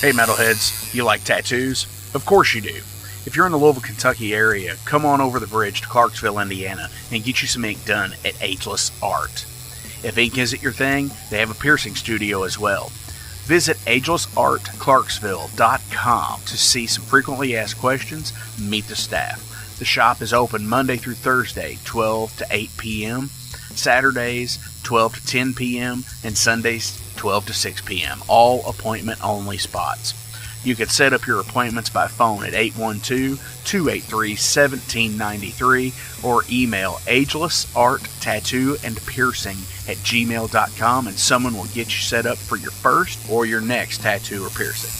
Hey metalheads, you like tattoos? Of course you do. If you're in the Louisville, Kentucky area, come on over the bridge to Clarksville, Indiana, and get you some ink done at Ageless Art. If ink isn't your thing, they have a piercing studio as well. Visit agelessartclarksville.com to see some frequently asked questions, meet the staff. The shop is open Monday through Thursday, 12 to 8 p.m., Saturdays, 12 to 10 p.m., and Sundays, 12 to 6 p.m., all appointment-only spots. You can set up your appointments by phone at 812-283-1793 or email agelessarttattooandpiercing@gmail.com and someone will get you set up for your first or your next tattoo or piercing.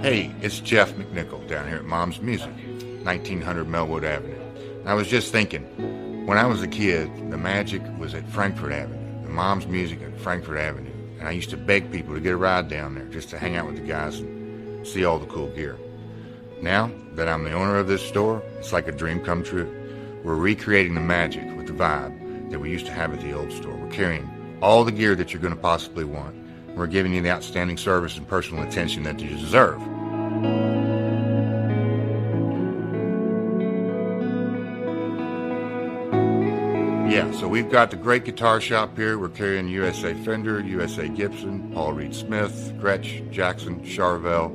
Hey, it's Jeff McNichol down here at Mom's Music, 1900 Melwood Avenue. I was just thinking, when I was a kid, the magic was at Frankfort Avenue, the Mom's Music at Frankfort Avenue, and I used to beg people to get a ride down there just to hang out with the guys and see all the cool gear. Now that I'm the owner of this store, it's like a dream come true. We're recreating the magic with the vibe that we used to have at the old store. We're carrying all the gear that you're going to possibly want. We're giving you the outstanding service and personal attention that you deserve. Yeah, so we've got the great guitar shop here. We're carrying USA Fender, USA Gibson, Paul Reed Smith, Gretsch, Jackson, Charvel,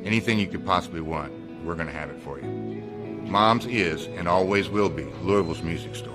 anything you could possibly want, we're going to have it for you. Mom's is and always will be Louisville's music store.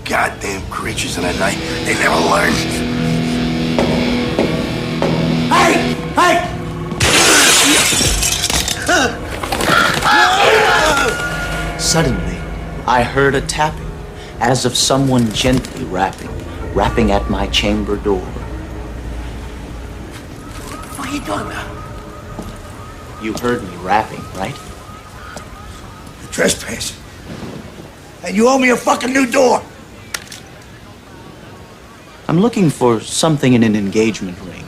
Goddamn creatures in the night. They never learn. Hey! Hey! Suddenly, I heard a tapping, as of someone gently rapping at my chamber door. What are you doing now? You heard me rapping, right? You're trespassing. And you owe me a fucking new door. I'm looking for something in an engagement ring.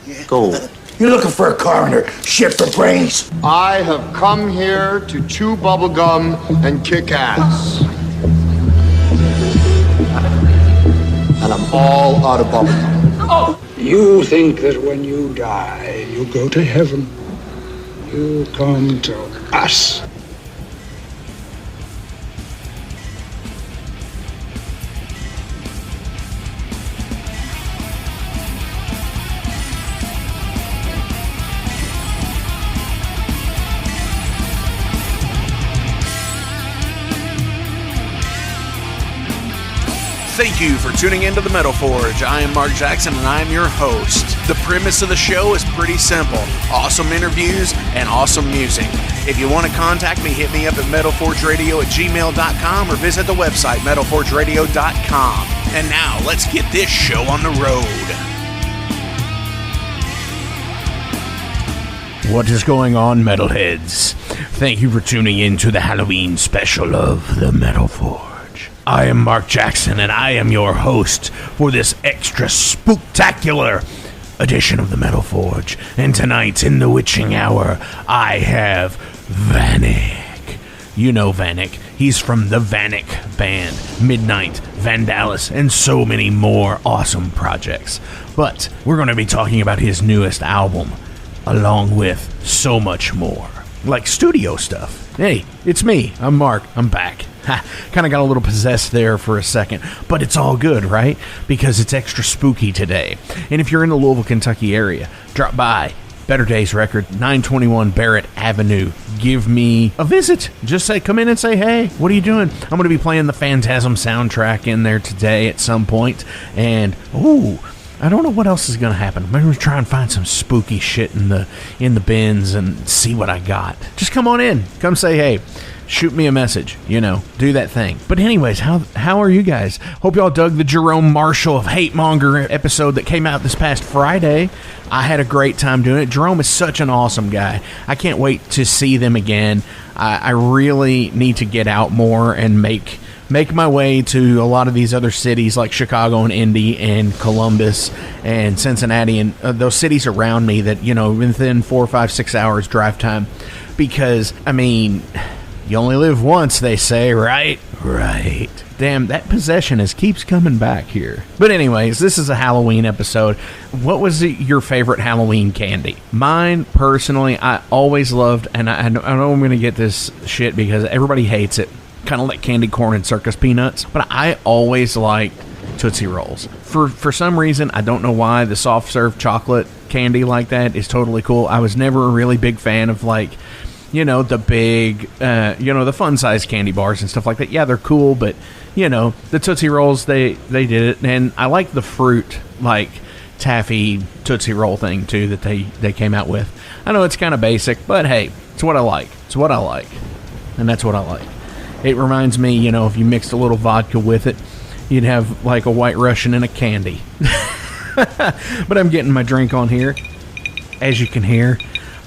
Yeah. Gold. You're looking for a coroner. Shit for brains. I have come here to chew bubblegum and kick ass. And I'm all out of bubblegum. Oh! You think that when you die, you go to heaven. You come to us. Thank you for tuning into the Metal Forge. I am Mark Jackson and I am your host. The premise of the show is pretty simple. Awesome interviews and awesome music. If you want to contact me, hit me up at metalforgeradio@gmail.com or visit the website metalforgeradio.com. And now, let's get this show on the road. What is going on, metalheads? Thank you for tuning in to the Halloween special of the Metal Forge. I am Mark Jackson, and I am your host for this extra spooktacular edition of the Metal Forge. And tonight, in the witching hour, I have Vanik. You know Vanik. He's from the Vanik band, Midnight, Vandallus, and so many more awesome projects. But we're going to be talking about his newest album, along with so much more, like studio stuff. Hey, it's me. I'm Mark. I'm back. Kind of got a little possessed there for a second, but it's all good, right? Because it's extra spooky today. And if you're in the Louisville, Kentucky area, drop by Better Days Record, 921 Barrett Avenue. Give me a visit. Just come in and say, hey, what are you doing? I'm going to be playing the Phantasm soundtrack in there today at some point. And, I don't know what else is going to happen. I'm going to try and find some spooky shit in the bins and see what I got. Just come on in. Come say, hey. Shoot me a message, do that thing. But anyways, how are you guys? Hope y'all dug the Jerome Marshall of Hate Monger episode that came out this past Friday. I had a great time doing it. Jerome is such an awesome guy. I can't wait to see them again. I really need to get out more and make my way to a lot of these other cities like Chicago and Indy and Columbus and Cincinnati and those cities around me that, within 4, 5, 6 hours drive time. Because, you only live once, they say, right? Right. Damn, that possession keeps coming back here. But anyways, this is a Halloween episode. What was your favorite Halloween candy? Mine, personally, I always loved, and I know I'm going to get this shit because everybody hates it, kind of like candy corn and circus peanuts, but I always liked Tootsie Rolls. For some reason, I don't know why, the soft serve chocolate candy like that is totally cool. I was never a really big fan of the big, the fun-sized candy bars and stuff like that. Yeah, they're cool, but, the Tootsie Rolls, they did it. And I like the fruit, taffy Tootsie Roll thing, too, that they came out with. I know it's kind of basic, but hey, it's what I like. It's what I like. And that's what I like. It reminds me, if you mixed a little vodka with it, you'd have, a White Russian and a candy. But I'm getting my drink on here, as you can hear.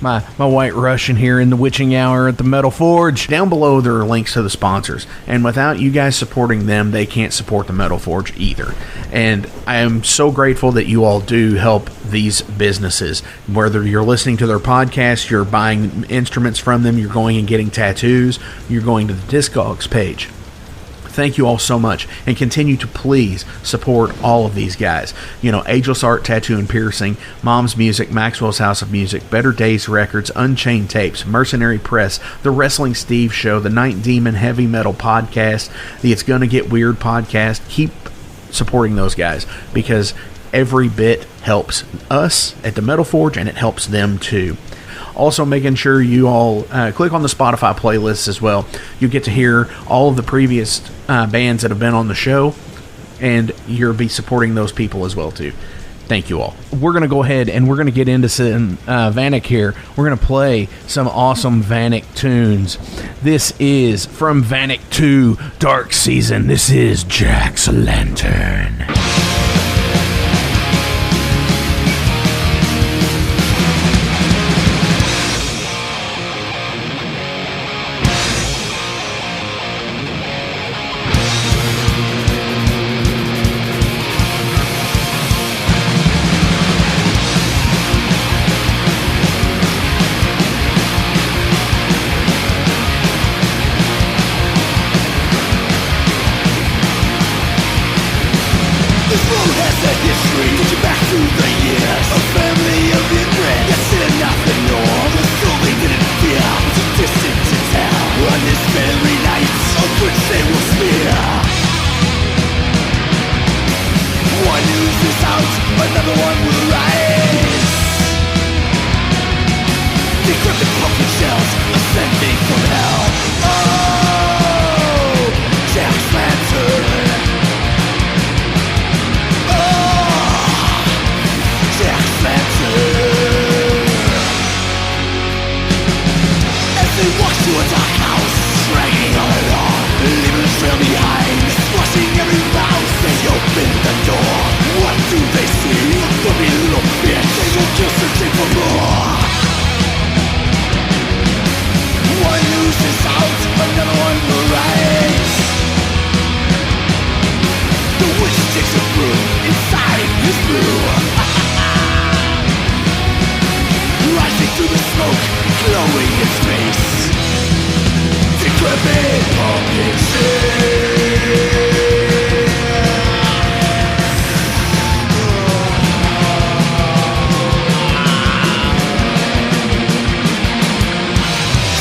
My White Russian here in the witching hour at the Metal Forge. Down below there are links to the sponsors, and without you guys supporting them, they can't support the Metal Forge either. And I am so grateful that you all do help these businesses. Whether you're listening to their podcast, you're buying instruments from them, you're going and getting tattoos, you're going to the Discogs page. Thank you all so much, and continue to please support all of these guys. Ageless Art, Tattoo and Piercing, Mom's Music, Maxwell's House of Music, Better Days Records, Unchained Tapes, Mercenary Press, The Wrestling Steve Show, The Night Demon Heavy Metal Podcast, the It's Gonna Get Weird Podcast. Keep supporting those guys, because every bit helps us at the Metal Forge, and it helps them too. Also, making sure you all click on the Spotify playlists as well. You get to hear all of the previous bands that have been on the show, and you'll be supporting those people as well, too. Thank you all. We're going to go ahead and we're going to get into some Vanik here. We're going to play some awesome Vanik tunes. This is from Vanik 2 Dark Season. This is Jack's Lantern. through. Rising through the smoke, glowing in space. Decrepit pumping shit.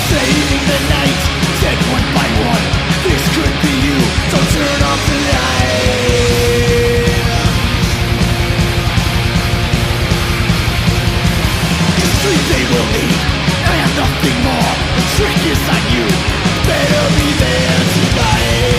Saving the night, dead one by one. This could be you, don't turn off the light. The sleep they will eat, and nothing more. The trick is on you, better be there tonight.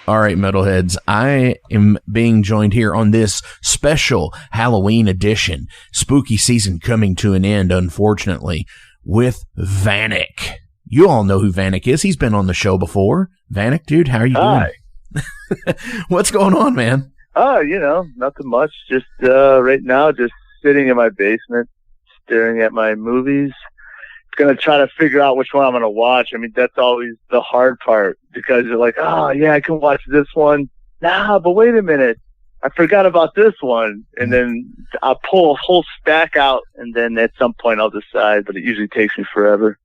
All right, metalheads, I am being joined here on this special Halloween edition, spooky season coming to an end, unfortunately, with Vanik. You all know who Vanik is. He's been on the show before. Vanik, dude, how are you doing? What's going on, man? Nothing much. Just right now, just sitting in my basement, staring at my movies. Going to try to figure out which one I'm going to watch. I mean, that's always the hard part because you're like, oh, yeah, I can watch this one. Nah, but wait a minute. I forgot about this one. And then I'll pull a whole stack out, and then at some point I'll decide, but it usually takes me forever.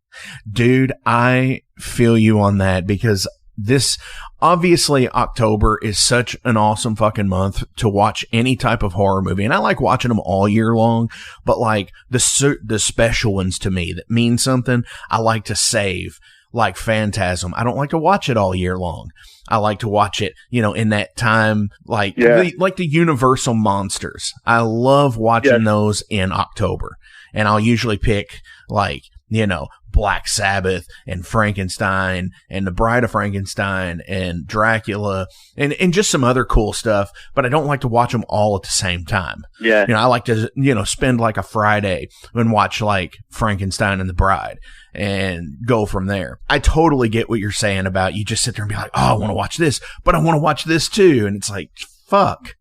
Dude, I feel you on that because this, obviously, October is such an awesome fucking month to watch any type of horror movie. And I like watching them all year long, but like the special ones to me that mean something, I like to save, like Phantasm. I don't like to watch it all year long. I like to watch it, in that time, like the Universal monsters. I love watching those in October. And I'll usually pick Black Sabbath and Frankenstein and The Bride of Frankenstein and Dracula and just some other cool stuff, but I don't like to watch them all at the same time. Yeah. I like to, spend like a Friday and watch like Frankenstein and The Bride and go from there. I totally get what you're saying about you just sit there and be like, oh, I want to watch this, but I want to watch this too. And it's like, fuck.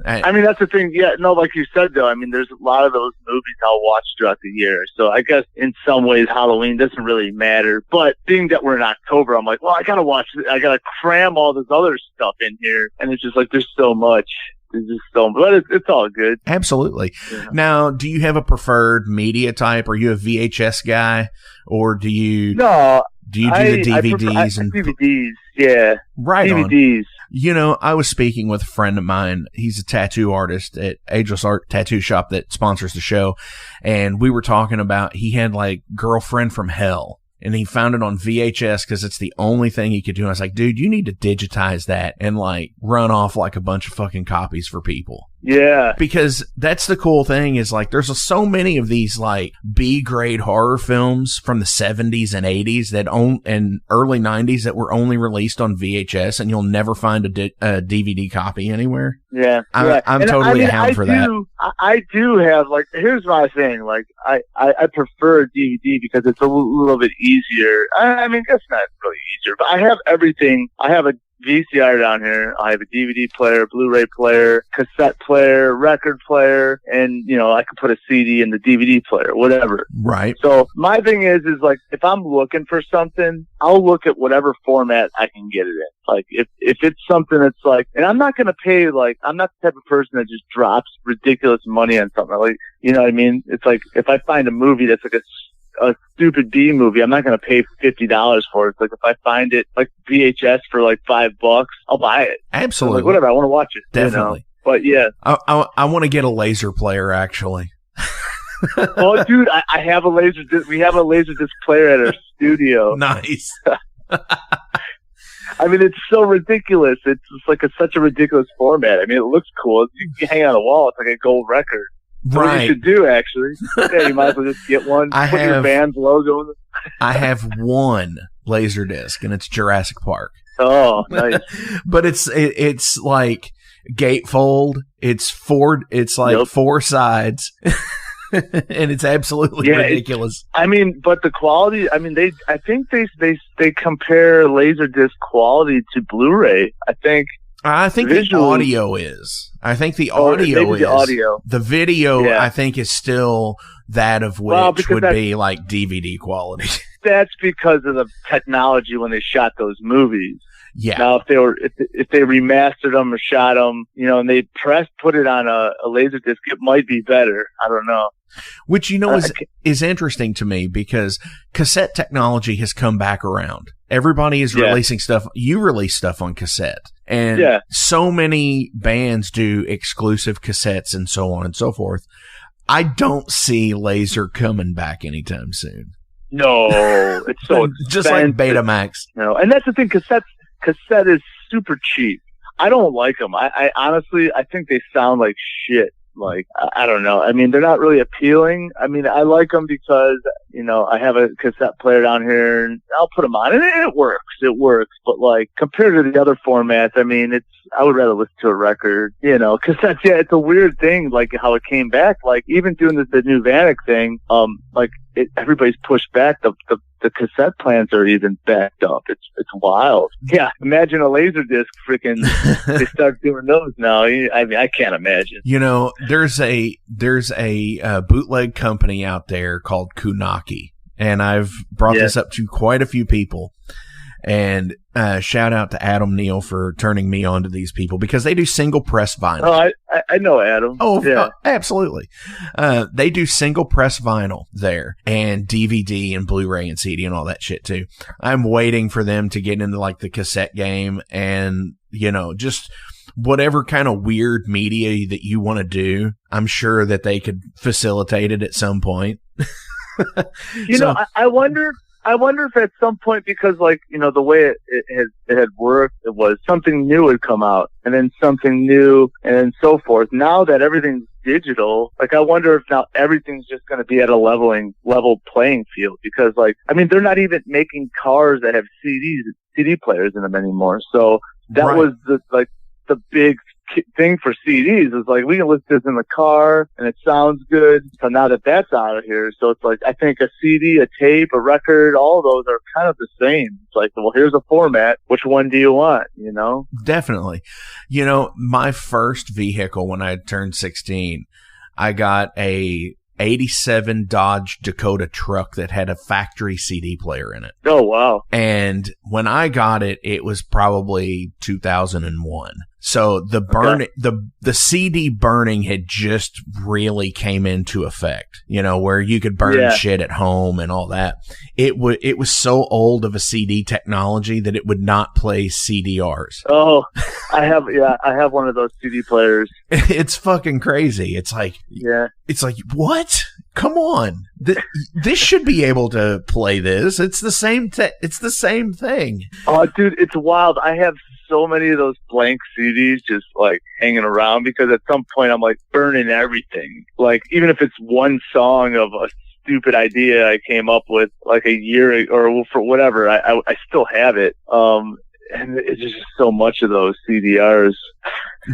I mean, that's the thing. Yeah, no, like you said, though, I mean, there's a lot of those movies I'll watch throughout the year. So I guess in some ways, Halloween doesn't really matter. But being that we're in October, I'm like, well, I got to watch it. I got to cram all this other stuff in here. And it's just like, there's so much. There's just so much. But it's all good. Absolutely. Yeah. Now, do you have a preferred media type? Are you a VHS guy? Or do you... No. Do you do the DVDs? and DVDs, yeah. Right DVDs. On. I was speaking with a friend of mine. He's a tattoo artist at Ageless Art Tattoo Shop that sponsors the show. And we were talking about, he had like Girlfriend from Hell. And he found it on VHS because it's the only thing he could do. And I was like, dude, you need to digitize that and like run off like a bunch of fucking copies for people. Yeah. Because that's the cool thing is like there's so many of these like B-grade horror films from the 70s and 80s and early 90s that were only released on VHS and you'll never find a DVD copy anywhere. Yeah. I'm totally a hound for that. I do have like, here's my thing. Like I prefer DVD because it's a little bit easier. I mean, it's not really easier, but I have everything. I have a VCR down here. I have a DVD player, Blu-ray player, cassette player, record player, and, I can put a CD in the DVD player, whatever. Right. So my thing is like, if I'm looking for something, I'll look at whatever format I can get it in. Like, if it's something that's like, and I'm not going to pay, like, I'm not the type of person that just drops ridiculous money on something. Like, you know what I mean? It's like, if I find a movie that's like a stupid B movie, I'm not going to pay $50 for it. It's like if I find it like VHS for like $5, I'll buy it. Absolutely. Like, whatever, I want to watch it. Definitely. But yeah. I want to get a laser player, actually. Oh, dude, I have a laser disc. We have a laser disc player at our studio. Nice. I mean, it's so ridiculous. It's just like such a ridiculous format. I mean, it looks cool. You can hang on a wall. It's like a gold record. That's right. what you should do, actually. Yeah, you might as well just get one. Put your band's logo in it. I have one laser disc, and it's Jurassic Park. Oh, nice. But it's like gatefold. It's four sides. And it's absolutely ridiculous. I mean, but the quality, I mean, I think they compare Laserdisc quality to Blu-ray. I think the audio is. I think the audio is. The audio. The video, I think, is still that of which would be like DVD quality. That's because of the technology when they shot those movies. Yeah. Now, if they remastered them or shot them, and they put it on a Laserdisc, it might be better. I don't know. Which, is interesting to me because cassette technology has come back around. Everybody is releasing stuff. You release stuff on cassette. And so many bands do exclusive cassettes and so on and so forth. I don't see laser coming back anytime soon. No, it's so just like Betamax. No, and that's the thing. Cassette is super cheap. I don't like them. I honestly, I think they sound like shit. Like, I don't know. I mean, they're not really appealing. I mean, I like them because, I have a cassette player down here and I'll put them on and it works. It works. But like, compared to the other formats, I mean, I would rather listen to a record, cassettes. Yeah, it's a weird thing, like how it came back. Like, even doing the new Vanik thing, everybody's pushed back. The cassette plants are even backed up. It's wild. Yeah, imagine a Laserdisc freaking. They start doing those now. I mean, I can't imagine. There's a bootleg company out there called Kunaki, and I've brought this up to quite a few people. And shout out to Adam Neal for turning me on to these people because they do single press vinyl. Oh, I know Adam. Oh, yeah. Absolutely. They do single press vinyl there and DVD and Blu-ray and CD and all that shit too. I'm waiting for them to get into like the cassette game and, just whatever kind of weird media that you want to do. I'm sure that they could facilitate it at some point. I wonder if at some point, because the way it had worked, it was something new would come out and then something new and then so forth. Now that everything's digital, I wonder if now everything's just going to be at a level playing field because they're not even making cars that have CD players in them anymore. So that was the big thing for CDs is we can listen to this in the car and it sounds good. So now that's out of here, so it's I think a CD, a tape, a record, all of those are kind of the same. It's well, here's a format. Which one do you want? Definitely. My first vehicle when I turned 16, I got a 87 Dodge Dakota truck that had a factory CD player in it. Oh, wow. And when I got it, it was probably 2001. So the CD burning had just really came into effect, where you could burn shit at home and all that. It was so old of a CD technology that it would not play CDRs. Oh, I have one of those CD players. It's fucking crazy. It's what? Come on. This should be able to play this. It's the same thing. Oh, dude, it's wild. I have so many of those blank CDs just hanging around because at some point I'm burning everything. Even if it's one song of a stupid idea I came up with a year or for whatever, I still have it. And it's just so much of those CDRs.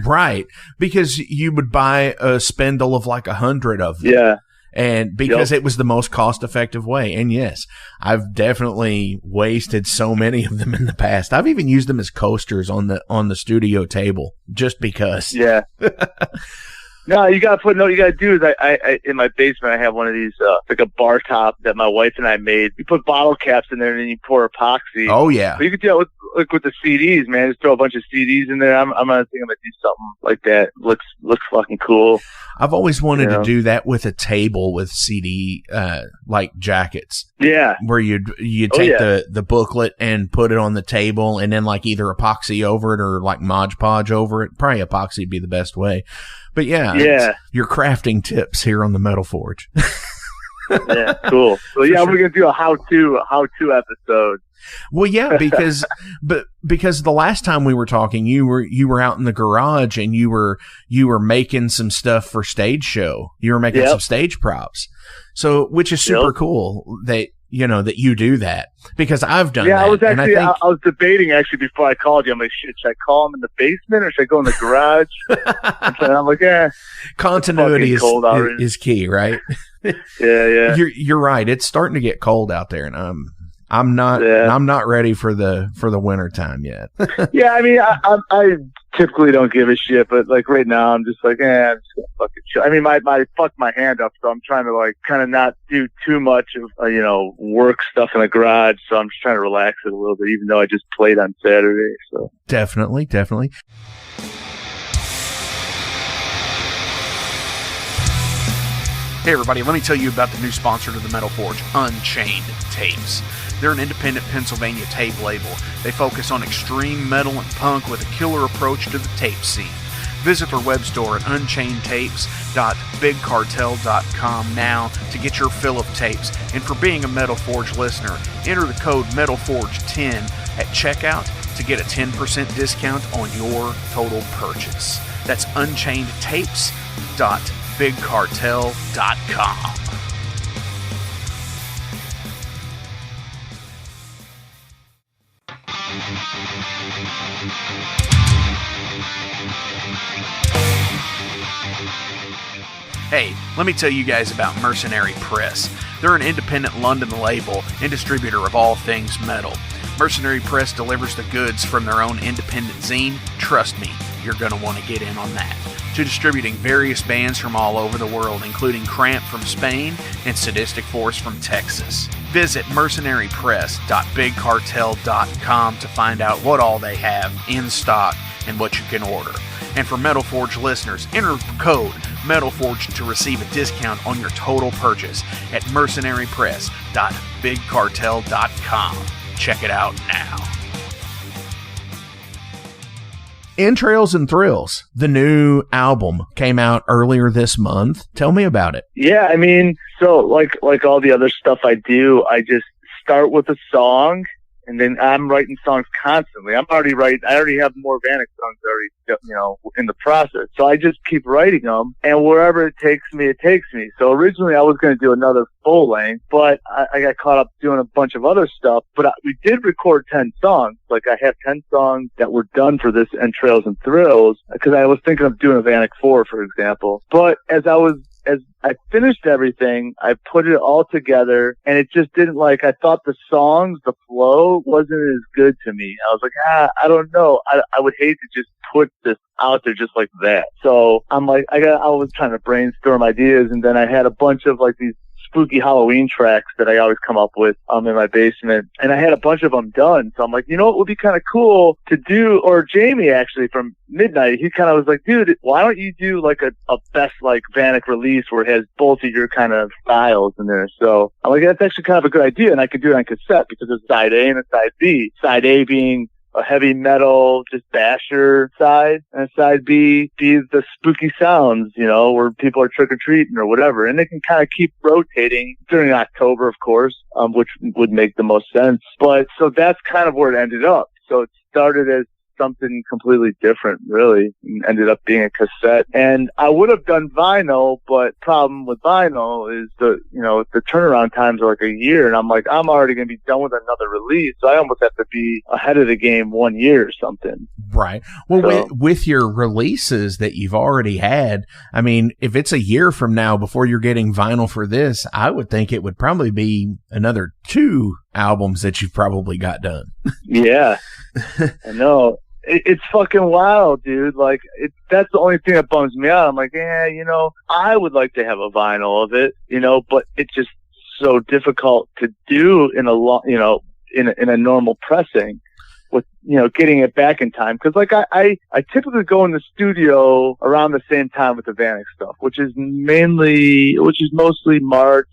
Right. Because you would buy a spindle of 100 of them. Yeah. And because it was the most cost-effective way. And yes, I've definitely wasted so many of them in the past. I've even used them as coasters on the studio table just because. Yeah. No, what you got to do is I in my basement, I have one of these, a bar top that my wife and I made. You put bottle caps in there and then you pour epoxy. Oh, yeah. But you could do that with the CDs, man. Just throw a bunch of CDs in there. I'm gonna think I'm gonna do something like that. Looks fucking cool. I've always wanted to do that with a table with CD, jackets. Yeah. Where you take the booklet and put it on the table and then like either epoxy over it or like Mod Podge over it. Probably epoxy would be the best way. But yeah. Your crafting tips here on the Metal Forge. Yeah, cool. So yeah, we're gonna do a how-to episode. Well, yeah, because the last time we were talking, you were out in the garage and you were making some stuff for stage show. You were making some stage props. So, which is super cool that you do that, because I've done that. Yeah, I was debating actually before I called you. I'm like, shit, should I call him in the basement or should I go in the garage? And I'm like, continuity is key, right? Yeah. You're right. It's starting to get cold out there, and I'm not ready for the winter time yet. Yeah, I mean, I typically don't give a shit, but like right now, I'm just like, I'm just gonna fucking chill. I mean, I fucked my hand up, so I'm trying to like kind of not do too much of work stuff in the garage. So I'm just trying to relax it a little bit, even though I just played on Saturday. So definitely. Hey everybody, let me tell you about the new sponsor to the Metal Forge, Unchained Tapes. They're an independent Pennsylvania tape label. They focus on extreme metal and punk with a killer approach to the tape scene. Visit their web store at unchainedtapes.bigcartel.com now to get your fill of tapes. And for being a Metal Forge listener, enter the code METALFORGE10 at checkout to get a 10% discount on your total purchase. That's unchainedtapes.bigcartel.com. Hey, let me tell you guys about Mercenary Press. They're an independent London label and distributor of all things metal. Mercenary Press delivers the goods from their own independent zine. Trust me, you're going to want to get in on that. To distributing various bands from all over the world, including Cramp from Spain and Sadistic Force from Texas. Visit mercenarypress.bigcartel.com to find out what all they have in stock and what you can order. And for Metal Forge listeners, enter code METALFORGE to receive a discount on your total purchase at mercenarypress.bigcartel.com. Check it out now. Entrails and Thrills, the new album, came out earlier this month. Tell me about it. Yeah, I mean, so like all the other stuff I do, I just start with a song, and then I'm writing songs constantly. I already have more Vanik songs already, in the process. So I just keep writing them, and wherever it takes me, it takes me. So originally I was going to do another full length, but I got caught up doing a bunch of other stuff. But we did record 10 songs. Like I have 10 songs that were done for this Entrails and Thrills, because I was thinking of doing a Vanik 4, for example. But as I finished everything, I put it all together, and it just didn't I thought the songs, the flow wasn't as good to me. I was like, I don't know. I would hate to just put this out there just like that. So I'm like, I was trying to brainstorm ideas, and then I had a bunch of these spooky Halloween tracks that I always come up with in my basement, and I had a bunch of them done. So I'm like, what would be kind of cool to do? Or Jamie, actually, from Midnight, he kind of was like, dude, why don't you do a best Vanik release where it has both of your kind of styles in there? So I'm like, that's actually kind of a good idea, and I could do it on cassette because there's side A and a side B. Side A being a heavy metal, just basher side, and side B is the spooky sounds, where people are trick-or-treating or whatever. And they can kind of keep rotating during October, of course, which would make the most sense. But so that's kind of where it ended up. So it started as something completely different, really, and ended up being a cassette. And I would have done vinyl, but problem with vinyl is the turnaround times are a year, and I'm like, I'm already going to be done with another release, so I almost have to be ahead of the game 1 year or something. Right. Well, with your releases that you've already had, I mean, if it's a year from now before you're getting vinyl for this, I would think it would probably be another 2 albums that you've probably got done. Yeah, I know. It's fucking wild, dude. That's the only thing that bums me out. I'm like, I would like to have a vinyl of it, but it's just so difficult to do in a in a normal pressing with getting it back in time. Cause like I typically go in the studio around the same time with the Vanik stuff, which is mostly March,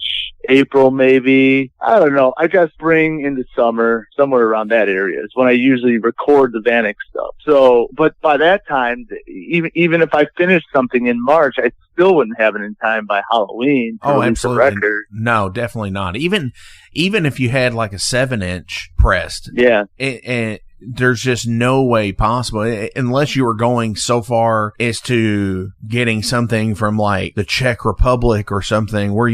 April, maybe. I don't know. I guess spring into summer, somewhere around that area is when I usually record the Vanik stuff. So, but by that time, even if I finished something in March, I still wouldn't have it in time by Halloween. Oh, absolutely. No, definitely not. Even if you had like a 7-inch pressed. Yeah. And there's just no way possible unless you were going so far as to getting something from like the Czech Republic or something where,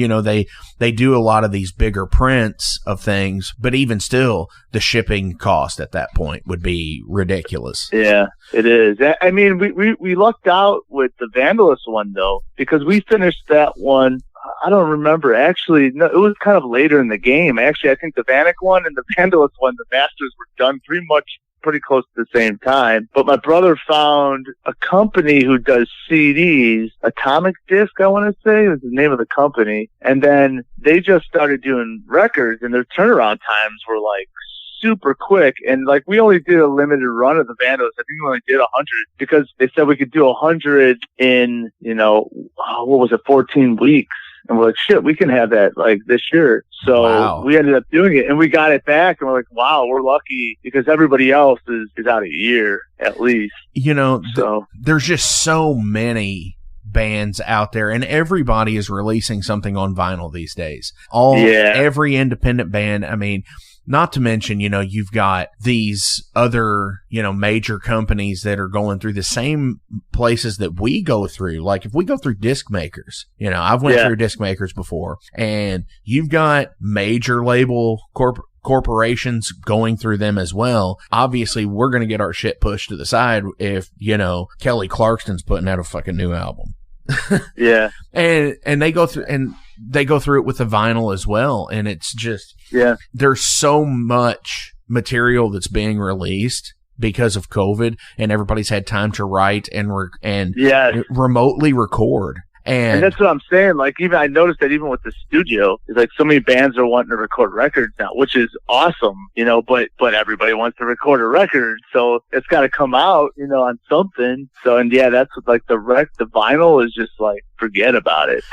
they do a lot of these bigger prints of things, but even still the shipping cost at that point would be ridiculous. Yeah, it is. I mean, we lucked out with the Vandallus one though, because we finished that one. I don't remember. Actually, no, it was kind of later in the game. Actually, I think the Vanik one and the Vandallus one, the masters were done pretty close to the same time. But my brother found a company who does CDs, Atomic Disc, I want to say, was the name of the company. And then they just started doing records, and their turnaround times were like super quick. And like we only did a limited run of the Vandals. I think we only did 100 because they said we could do 100 in, 14 weeks. And we're like, shit, we can have that like this year. So we ended up doing it and we got it back. And we're like, wow, we're lucky because everybody else is out a year at least. There's just so many bands out there and everybody is releasing something on vinyl these days. Every independent band. I mean, not to mention, you've got these other, major companies that are going through the same places that we go through. Like if we go through disc makers, I've went through disc makers before, and you've got major label corporations going through them as well. Obviously, we're going to get our shit pushed to the side if, Kelly Clarkson's putting out a fucking new album. Yeah. And they go through it with the vinyl as well. And it's just, there's so much material that's being released because of COVID and everybody's had time to write and remotely record. And that's what I'm saying. Like, even I noticed that even with the studio, it's like so many bands are wanting to record records now, which is awesome, but everybody wants to record a record. So it's got to come out, on something. So, and that's what, like the vinyl is just like, forget about it.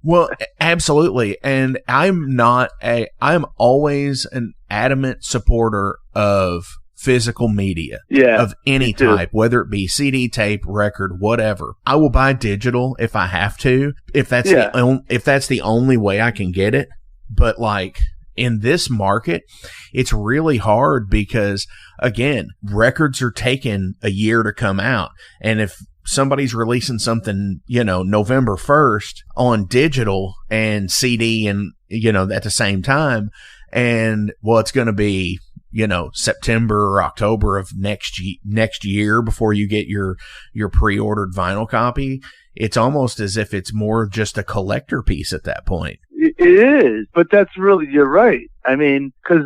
Well, absolutely. And I'm always an adamant supporter of physical media of any type, whether it be CD, tape, record, whatever. I will buy digital if I have to, if that's the only way I can get it. But like in this market, it's really hard because again, records are taking a year to come out. And if somebody's releasing something, November 1st on digital and CD and, at the same time, and it's going to be, September or October of next year before you get your pre-ordered vinyl copy. It's almost as if it's more just a collector piece at that point. It is, but you're right. I mean, cause,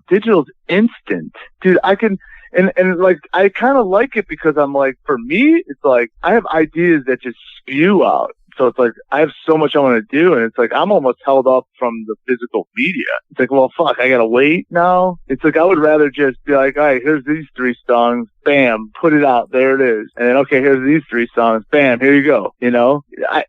digital's instant. Dude, I can, and like, I kind of like it because I'm like, for me, it's like, I have ideas that just spew out. So it's like, I have so much I want to do. And it's like, I'm almost held up from the physical media. It's like, well, fuck, I got to wait now. It's like, I would rather just be like, all right, here's these 3 songs. Bam, put it out. There it is. And then, okay, here's these 3 songs. Bam, here you go. I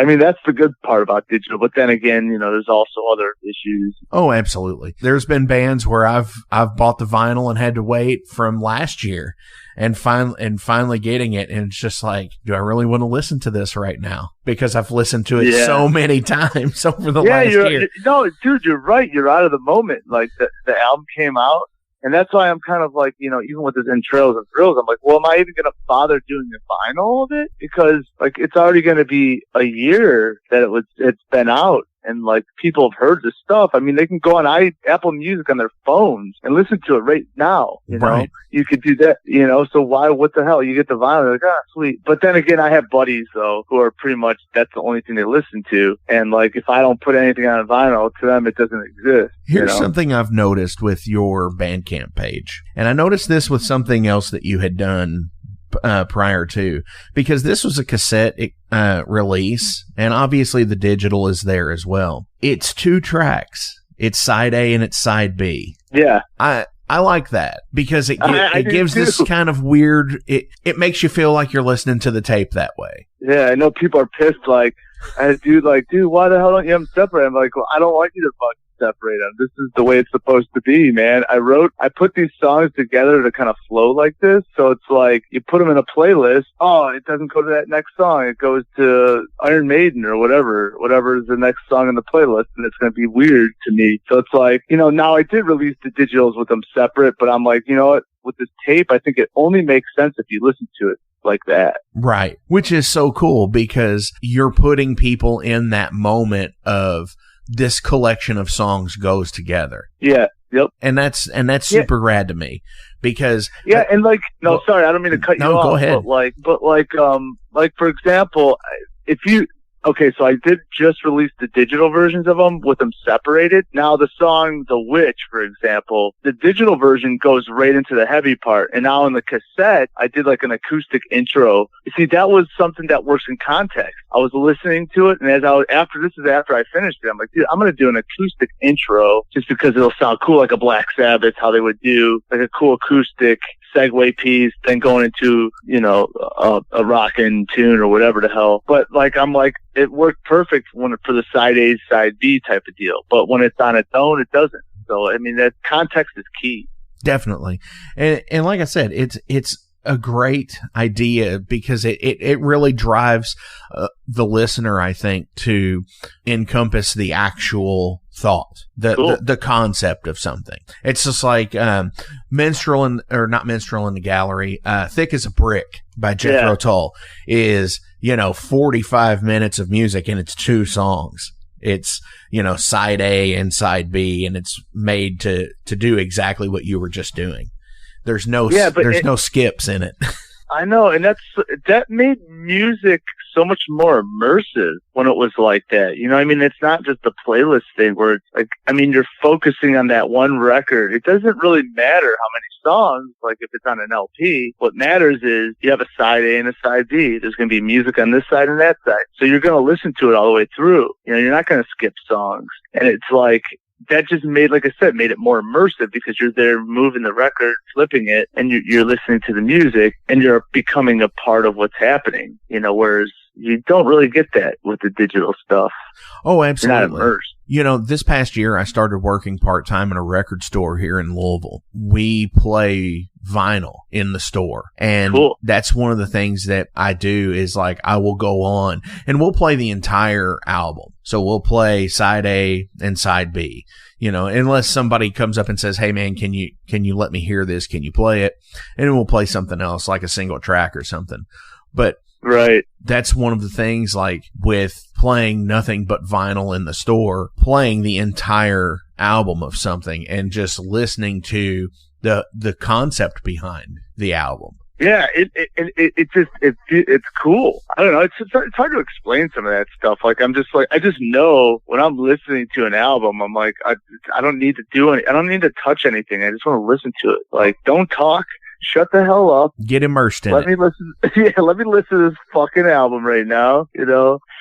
mean, that's the good part about digital. But then again, there's also other issues. Oh, absolutely. There's been bands where I've bought the vinyl and had to wait from last year and finally getting it. And it's just like, do I really want to listen to this right now? Because I've listened to it so many times over the last year. No, dude, you're right. You're out of the moment. Like the album came out. And that's why I'm kind of like, even with this Entrails and Thrills, I'm like, well, am I even going to bother doing the vinyl of it? Because like, it's already going to be a year that it's been out. And like, people have heard the stuff. I mean, they can go on Apple Music on their phones and listen to it right now. Right. You could do that, so what the hell? You get the vinyl, you're like, sweet. But then again, I have buddies though, who are pretty much, that's the only thing they listen to. And like, if I don't put anything on vinyl, to them, it doesn't exist. Here's something I've noticed with your Bandcamp page. And I noticed this with something else that you had done prior to, because this was a cassette release, and obviously the digital is there as well. It's 2 tracks. It's side A and it's side B. Yeah. I like that because it gives too. this kind of weird, it makes you feel like you're listening to the tape that way. Yeah, I know people are pissed, like, dude, why the hell don't you have them separate? I'm like, well, I don't want you to fucking separate them. This is the way it's supposed to be, man. I put these songs together to kind of flow like this. So it's like, you put them in a playlist. Oh, it doesn't go to that next song. It goes to Iron Maiden or whatever is the next song in the playlist. And it's going to be weird to me. So it's like, now I did release the digitals with them separate, but I'm like, you know what? With this tape, I think it only makes sense if you listen to it like that. Right. Which is so cool because you're putting people in that moment of this collection of songs goes together. Yeah. Yep. And that's super rad to me because sorry, I don't mean to cut you off. No, go ahead. But for example, so I did just release the digital versions of them with them separated. Now the song The Witch, for example, the digital version goes right into the heavy part. And now on the cassette, I did like an acoustic intro. You see, that was something that works in context. I was listening to it, and after I finished it, I'm like, dude, I'm going to do an acoustic intro just because it'll sound cool, like a Black Sabbath, how they would do like a cool acoustic segue piece, then going into, a rockin' tune or whatever the hell. But I'm like, it worked perfect for the side A, side B type of deal. But when it's on its own, it doesn't. So, I mean, that context is key. Definitely. And like I said, it's a great idea because it really drives the listener, I think, to encompass the actual thought, the concept of something. It's just like not Minstrel in the Gallery, Thick as a Brick by Jethro Tull is 45 minutes of music and it's 2 songs. It's side A and side B, and it's made to do exactly what you were just doing. There's no skips in it. I know, and that made music so much more immersive when it was like that. I mean, it's not just a playlist thing where it's like, I mean, you're focusing on that one record. It doesn't really matter how many songs, like if it's on an LP. What matters is you have a side A and a side B. There's going to be music on this side and that side. So you're going to listen to it all the way through. You're not going to skip songs. And it's like, that just made it more immersive because you're there moving the record, flipping it, and you're listening to the music and you're becoming a part of what's happening, whereas you don't really get that with the digital stuff. Oh, absolutely. You're not immersed. This past year I started working part-time in a record store here in Louisville. We play vinyl in the store. And That's one of the things that I do is like I will go on and we'll play the entire album. So we'll play side A and side B, unless somebody comes up and says, hey man, can you let me hear this? Can you play it? And we'll play something else like a single track or something. But right. That's one of the things like with playing nothing but vinyl in the store, playing the entire album of something and just listening to the concept behind the album. Yeah, it's cool. I don't know. It's hard to explain some of that stuff. Like I just know when I'm listening to an album, I'm like, I don't need to do I don't need to touch anything. I just want to listen to it. Like, don't talk. Shut the hell up. Get immersed in it. Let me listen to this fucking album right now,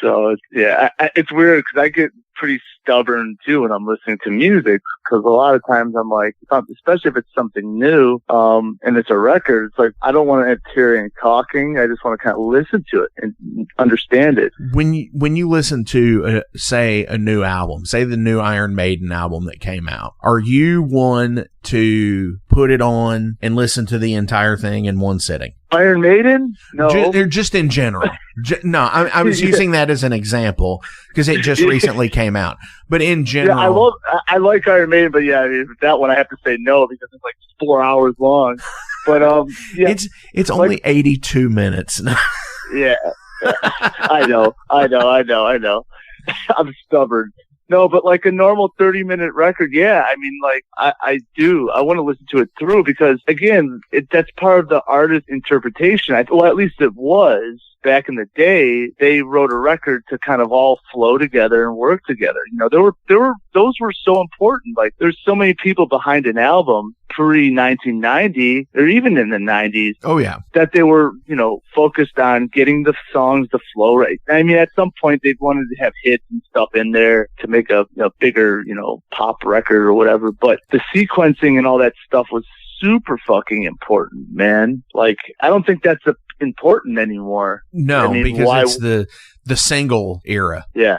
So, it's weird because I get pretty stubborn, too, when I'm listening to music because a lot of times I'm like, especially if it's something new and it's a record, it's like I don't want to hear any talking. I just want to kind of listen to it and understand it. When you listen to, say, a new album, say the new Iron Maiden album that came out, are you one to put it on and listen to the entire thing in one sitting? Iron Maiden? No. They're just in general. No, I was using that as an example because it just recently came out. But in general, I like Iron Maiden, but that one I have to say no because it's like 4 hours long. But it's only 82 minutes. Yeah, I know. I'm stubborn. No, but like a normal 30-minute record, yeah. I mean, like, I do. I want to listen to it through because, again, that's part of the artist's interpretation. Well, at least it was. back in the day, they wrote a record to kind of all flow together and work together. You know, those were so important. Like, there's so many people behind an album pre-1990 or even in the 90s. Oh, yeah. That they were, you know, focused on getting the songs to flow right. I mean, at some point they wanted to have hits and stuff in there to make a bigger, you know, pop record or whatever. But the sequencing and all that stuff was super fucking important, man. Like, I don't think that's important anymore. No, I mean, because it's the single era. Yeah.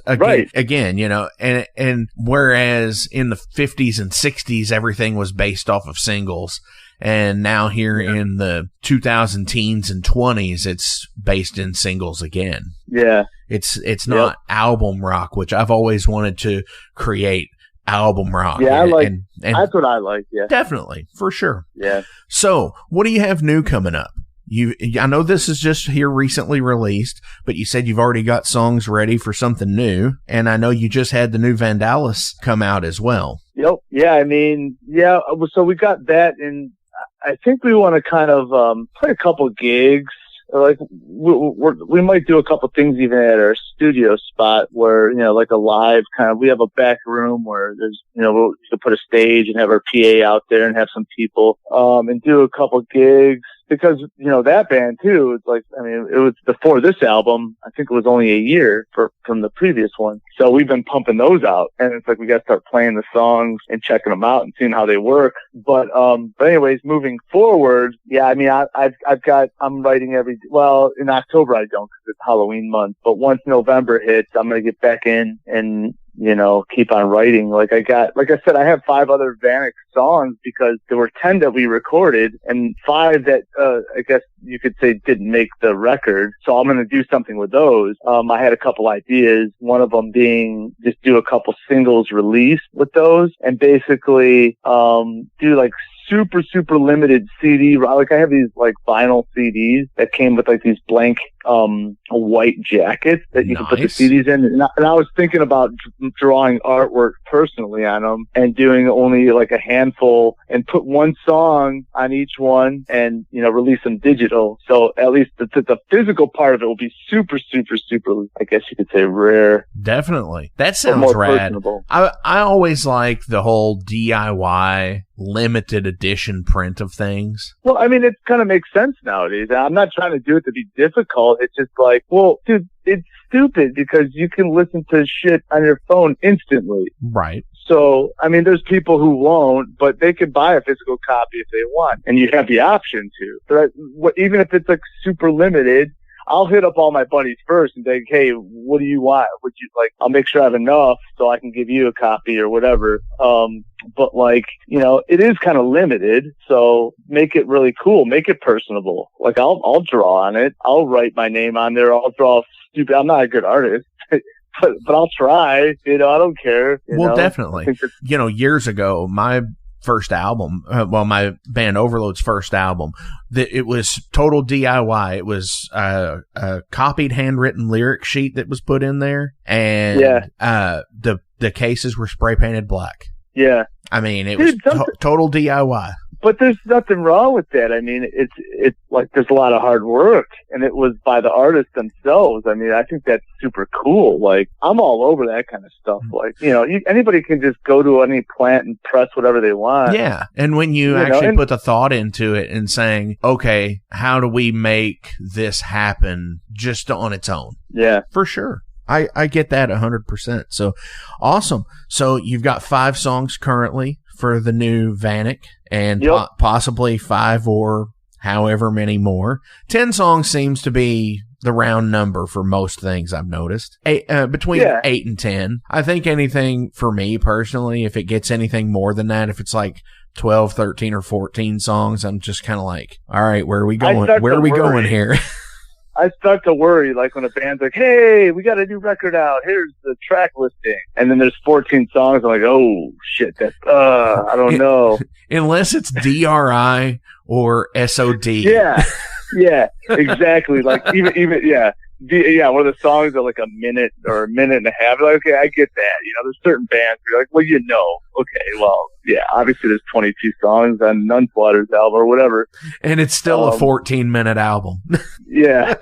Right. Again, you know, and whereas in the 50s and 60s, everything was based off of singles. And now here in the 2000 teens and 20s, it's based in singles again. Yeah. It's not album rock, which I've always wanted to create album rock. Yeah, and that's what I like. Yeah. Definitely. For sure. Yeah. So what do you have new coming up? I know this is just here recently released, but you said you've already got songs ready for something new. And I know you just had the new Vandallus come out as well. Yep. Yeah. I mean, yeah. So we got that, and I think we want to kind of play a couple gigs. Like we might do a couple things even at our studio spot where, you know, like a live kind of, we have a back room where there's, you know, we could put a stage and have our PA out there and have some people, and do a couple gigs. Because, you know, that band too, it's like, I mean, it was before this album. I think it was only a year from the previous one. So we've been pumping those out, and it's like we got to start playing the songs and checking them out and seeing how they work. But anyways, moving forward, yeah, I mean, I'm writing in October I don't, because it's Halloween month. But once November hits, I'm going to get back in and, you know, keep on writing. Like I said, I have 5 other Vanik songs, because there were 10 that we recorded and 5 that, I guess you could say didn't make the record. So I'm going to do something with those. I had a couple ideas. One of them being just do a couple singles release with those, and basically, do like super limited CD. Like, I have these like vinyl CDs that came with like these blank white jackets that you can put the CDs in. And I was thinking about drawing artwork personally on them and doing only like a handful and put one song on each one and, you know, release them digital. So at least the physical part of it will be super, I guess you could say, rare. Definitely. That sounds rad. Personable. I always like the whole DIY limited edition print of things. Well, I mean, it kind of makes sense nowadays. I'm not trying to do it to be difficult. It's just like, well, dude, it's stupid because you can listen to shit on your phone instantly. Right. So, I mean, there's people who won't, but they can buy a physical copy if they want, and you have the option to. But even if it's like super limited, I'll hit up all my buddies first and think, hey, what do you want? Would you like, I'll make sure I have enough so I can give you a copy or whatever. But like, you know, it is kind of limited. So make it really cool. Make it personable. Like I'll draw on it. I'll write my name on there. I'll draw stupid. I'm not a good artist. But I'll try, you know, I don't care. Well, definitely. You know, years ago, my first album, my band Overload's first album, it was total DIY. It was a copied handwritten lyric sheet that was put in there, and the cases were spray painted black. Yeah. I mean, it was total DIY. But there's nothing wrong with that. I mean, it's like there's a lot of hard work, and it was by the artists themselves. I mean, I think that's super cool. Like, I'm all over that kind of stuff. Like, you know, anybody can just go to any plant and press whatever they want. Yeah. And when you actually put the thought into it and saying, okay, how do we make this happen just on its own? Yeah. For sure. I get that 100%. So awesome. So you've got 5 songs currently for the new Vanik, and possibly 5 or however many more. 10 songs seems to be the round number for most things I've noticed. Between 8 and 10. I think anything for me personally, if it gets anything more than that, if it's like 12, 13, or 14 songs, I'm just kind of like, all right, where are we going? Where are we going here? I start to worry, like when a band's like, hey, we got a new record out. Here's the track listing. And then there's 14 songs. I'm like, oh, shit, that's, I don't know. Unless it's DRI or SOD. Yeah, exactly. Like, even, one of the songs are like a minute or a minute and a half. Like, okay, I get that. You know, there's certain bands where you're like, well, you know, okay, well, yeah, obviously there's 22 songs on Nunslaughter's album or whatever. And it's still a 14-minute album. Yeah.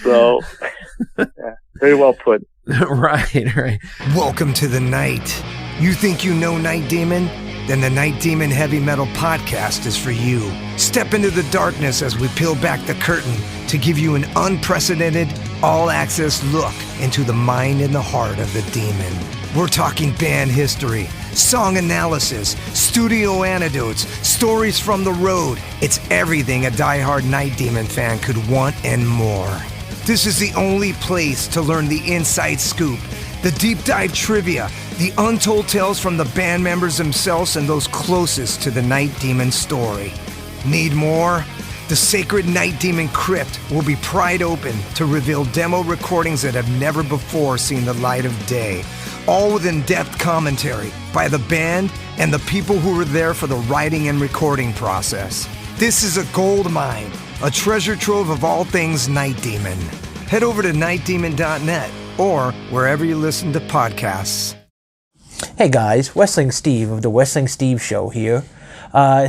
So, yeah, very well put. Right. Welcome to the night. You think you know Night Demon? Then the Night Demon Heavy Metal Podcast is for you. Step into the darkness as we peel back the curtain to give you an unprecedented, all-access look into the mind and the heart of the demon. We're talking band history, song analysis, studio anecdotes, stories from the road. It's everything a diehard Night Demon fan could want and more. This is the only place to learn the inside scoop, the deep dive trivia, the untold tales from the band members themselves and those closest to the Night Demon story. Need more? The Sacred Night Demon Crypt will be pried open to reveal demo recordings that have never before seen the light of day, all with in-depth commentary by the band and the people who were there for the writing and recording process. This is a gold mine, a treasure trove of all things Night Demon. Head over to nightdemon.net or wherever you listen to podcasts. Hey guys, Wrestling Steve of the Wrestling Steve Show here.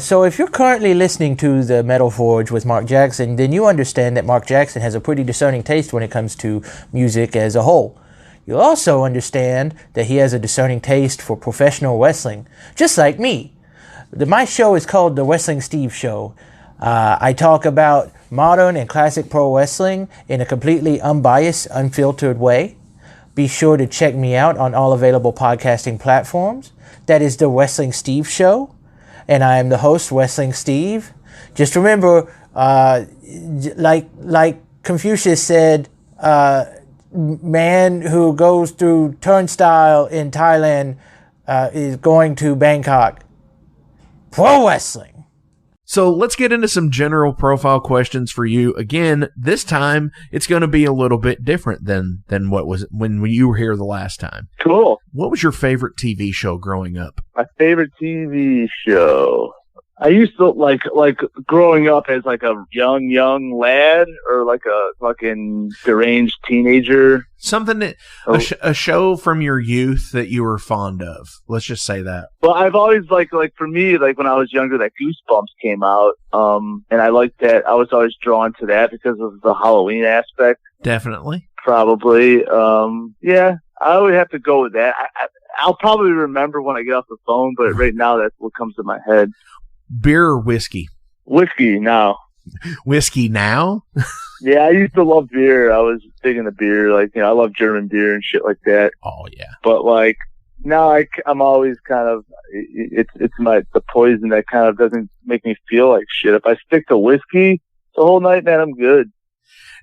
So if you're currently listening to the Metal Forge with Mark Jackson, then you understand that Mark Jackson has a pretty discerning taste when it comes to music as a whole. You'll also understand that he has a discerning taste for professional wrestling, just like me. My show is called the Wrestling Steve Show. I talk about modern and classic pro wrestling in a completely unbiased, unfiltered way. Be sure to check me out on all available podcasting platforms. That is the Wrestling Steve Show. And I am the host, Wrestling Steve. Just remember, like Confucius said, man who goes through turnstile in Thailand is going to Bangkok. Pro wrestling. So let's get into some general profile questions for you. Again, this time it's going to be a little bit different than what was when you were here the last time. Cool. What was your favorite TV show growing up? My favorite TV show. I used to like growing up as like a young lad or like a fucking deranged teenager. Something that a show from your youth that you were fond of. Let's just say that. Well, I've always like for me, like when I was younger, that Goosebumps came out, and I liked that. I was always drawn to that because of the Halloween aspect. Definitely. Probably. Yeah, I would have to go with that. I'll probably remember when I get off the phone, but right now that's what comes to my head. Beer or whiskey? Whiskey now. Whiskey now? Yeah, I used to love beer. I was big into beer. Like, you know, I love German beer and shit like that. Oh, yeah. But, like, now I'm always kind of, it's the poison that kind of doesn't make me feel like shit. If I stick to whiskey the whole night, man, I'm good.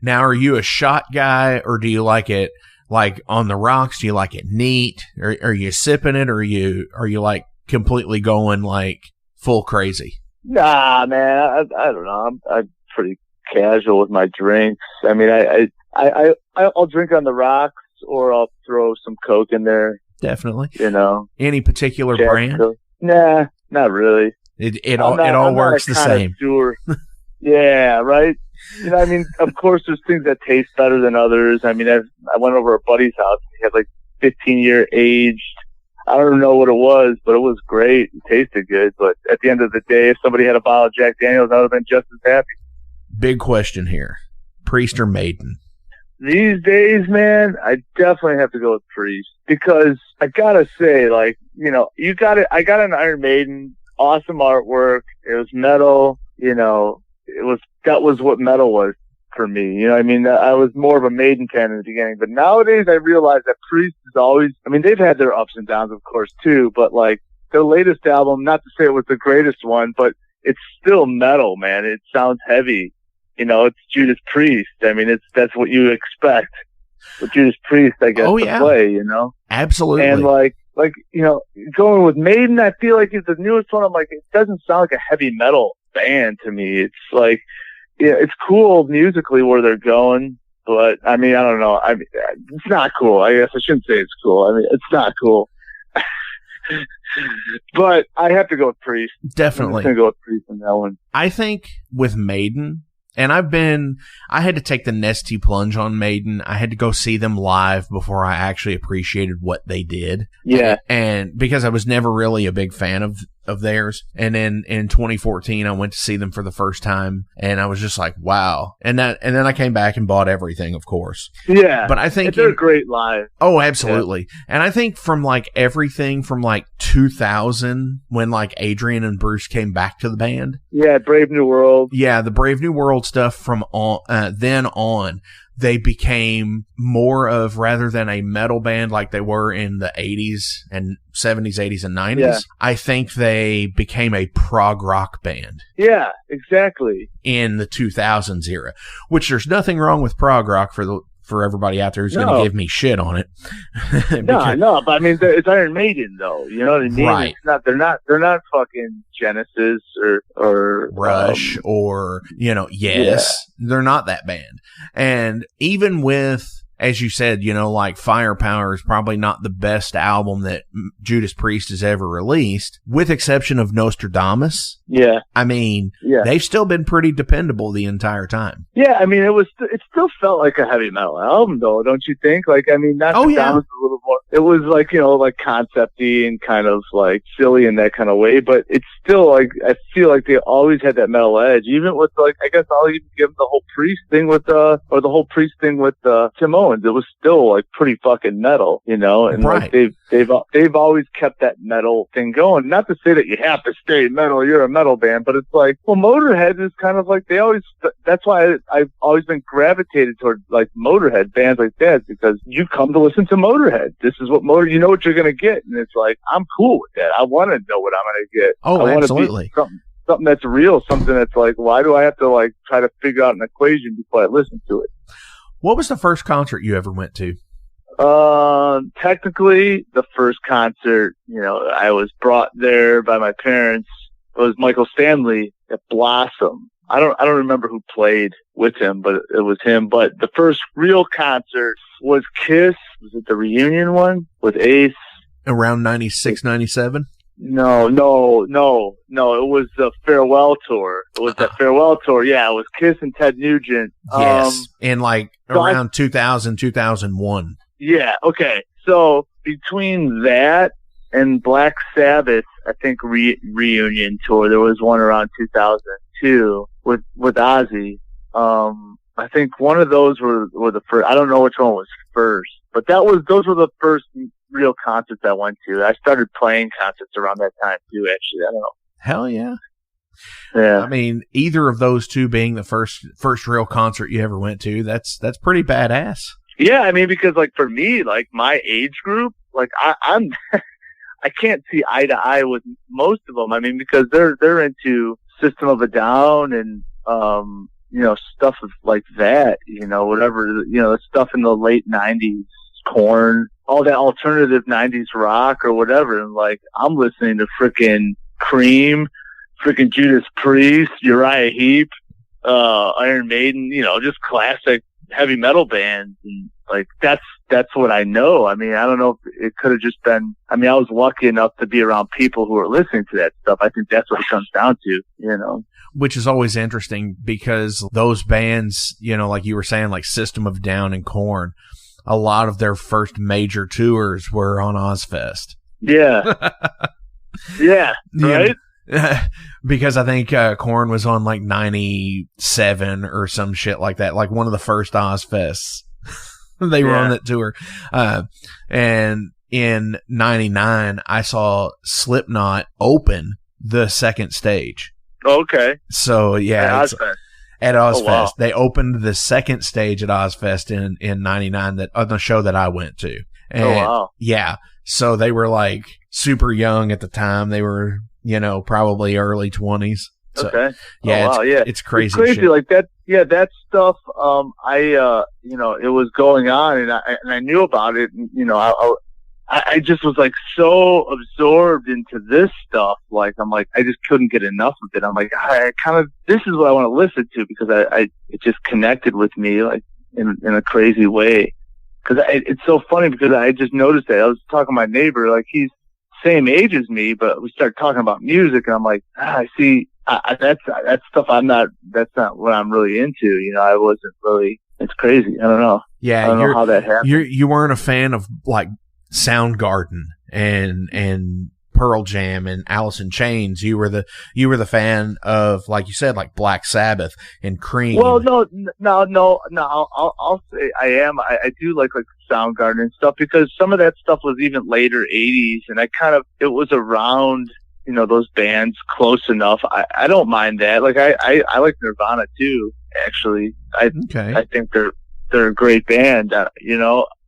Now, are you a shot guy or do you like it like on the rocks? Do you like it neat? Or are you sipping it or are you like completely going like full crazy? Nah, man, I don't know. I'm pretty casual with my drinks. I mean, I'll drink on the rocks or I'll throw some Coke in there. Definitely. You know. Any particular brand? Coke. Nah, not really. It all works the same. Yeah, right. You know, I mean, of course, there's things that taste better than others. I mean, I went over a buddy's house. He had like 15-year aged. I don't know what it was, but it was great. It tasted good. But at the end of the day, if somebody had a bottle of Jack Daniels, I would have been just as happy. Big question here. Priest or Maiden? These days, man, I definitely have to go with Priest. Because I gotta say, like, you know, I got an Iron Maiden, awesome artwork. It was metal, you know, that was what metal was for me. You know what I mean? I was more of a Maiden fan in the beginning, but nowadays I realize that Priest is always, I mean, they've had their ups and downs, of course, too, but like their latest album, not to say it was the greatest one, but it's still metal, man. It sounds heavy. You know, it's Judas Priest. I mean, that's what you expect with Judas Priest, I guess, to play, you know? Absolutely. And like, you know, going with Maiden, I feel like it's the newest one. I'm like, it doesn't sound like a heavy metal band to me. It's like, yeah, it's cool musically where they're going, but I mean, I don't know. I mean, it's not cool. I guess I shouldn't say it's cool. I mean, it's not cool. But I have to go with Priest. Definitely. I'm going to go with Priest on that one. I think with Maiden, And I had to take the nasty plunge on Maiden. I had to go see them live before I actually appreciated what they did. Yeah. And because I was never really a big fan of theirs. And then in 2014, I went to see them for the first time, and I was just like, wow. And then I came back and bought everything, of course. Yeah. But I think they're great live. Oh, absolutely. Yeah. And I think from like everything from like 2000, when like Adrian and Bruce came back to the band. Yeah, Brave New World. Yeah, the Brave New World stuff from then on, they became more of, rather than a metal band like they were in the 80s and 70s, 80s, and 90s, yeah. I think they became a prog rock band. Yeah, exactly. In the 2000s era, which there's nothing wrong with prog rock for everybody out there who's going to give me shit on it. No, but I mean, it's Iron Maiden, though. You know what I mean? Right. They're not fucking Genesis or Rush or, Yes. Yeah. They're not that band. And even with, as you said, like Firepower is probably not the best album that Judas Priest has ever released, with exception of Nostradamus. Yeah. I mean, they've still been pretty dependable the entire time. Yeah, I mean, it still felt like a heavy metal album, though, don't you think? Like, I mean, Nostradamus is a little more, it was like, like concept-y and kind of like silly in that kind of way, but it's still like, I feel like they always had that metal edge, even with like, I guess I'll even give them the whole Priest thing with, or the whole Priest thing with, Tim Owens. It was still like pretty fucking metal, and right. like they've always kept that metal thing going. Not to say that you have to stay metal, you're a metal band, but it's like, well, Motorhead is kind of like, that's why I've always been gravitated toward like Motorhead bands like that, because you come to listen to Motorhead. This is what you know what you're going to get. And it's like, I'm cool with that. I want to know what I'm going to get. Oh, I absolutely. Something that's real, something that's like, why do I have to like try to figure out an equation before I listen to it? What was the first concert you ever went to? Technically, the first concert, I was brought there by my parents. It was Michael Stanley at Blossom. I don't remember who played with him, but it was him. But the first real concert was Kiss. Was it the reunion one with Ace? Around 96, 97? No. It was the farewell tour. It was the farewell tour. Yeah, it was Kiss and Ted Nugent. Yes, in like around 2000, 2001. Yeah, okay. So between that and Black Sabbath, I think reunion tour, there was one around 2002 with Ozzy. I think one of those were the first. I don't know which one was first, but those were the first real concerts I went to. I started playing concerts around that time too, actually. I don't know. Hell yeah. Yeah. I mean, either of those two being the first real concert you ever went to, that's pretty badass. Yeah, I mean, because like for me, like my age group, like I'm I can't see eye to eye with most of them. I mean, because they're into System of a Down and stuff like that, whatever, the stuff in the late 90s, Korn, all that alternative 90s rock or whatever. And like, I'm listening to frickin' Cream, frickin' Judas Priest, Uriah Heep, Iron Maiden, just classic heavy metal bands. And like, that's what I know. I mean, I don't know if it could have just been, I mean, I was lucky enough to be around people who are listening to that stuff. I think that's what it comes down to, Which is always interesting because those bands, like you were saying, like System of a Down and Korn, a lot of their first major tours were on Ozfest. Yeah. Yeah. Right? Because I think Korn was on like 97 or some shit like that, like one of the first Ozfests. They were on that tour. And in 99, I saw Slipknot open the second stage. Okay. So, yeah. At Ozfest. Oh, wow. They opened the second stage at Ozfest in 99 on the show that I went to. And, oh, wow. Yeah. So they were like super young at the time. They were, probably early 20s. So, okay. Yeah. Oh, wow. It's crazy. It's crazy. Shit. Like that. Yeah. That stuff, it was going on and I knew about it. And, I just was like so absorbed into this stuff. Like, I'm like, I just couldn't get enough of it. I'm like, this is what I want to listen to because it just connected with me like in a crazy way. Cause it's so funny because I just noticed that I was talking to my neighbor, like he's same age as me, but we started talking about music and I'm like, I see that's stuff that's not what I'm really into. I wasn't really, it's crazy. I don't know. Yeah. I don't know how that happened. You weren't a fan of like Soundgarden and Pearl Jam and Alice in Chains. You were the fan of, like you said, like Black Sabbath and Cream. Well, no. I'll say I am. I do like Soundgarden and stuff, because some of that stuff was even later 80s, and it was around, those bands close enough. I don't mind that. Like I like Nirvana too, actually. I think they're a great band,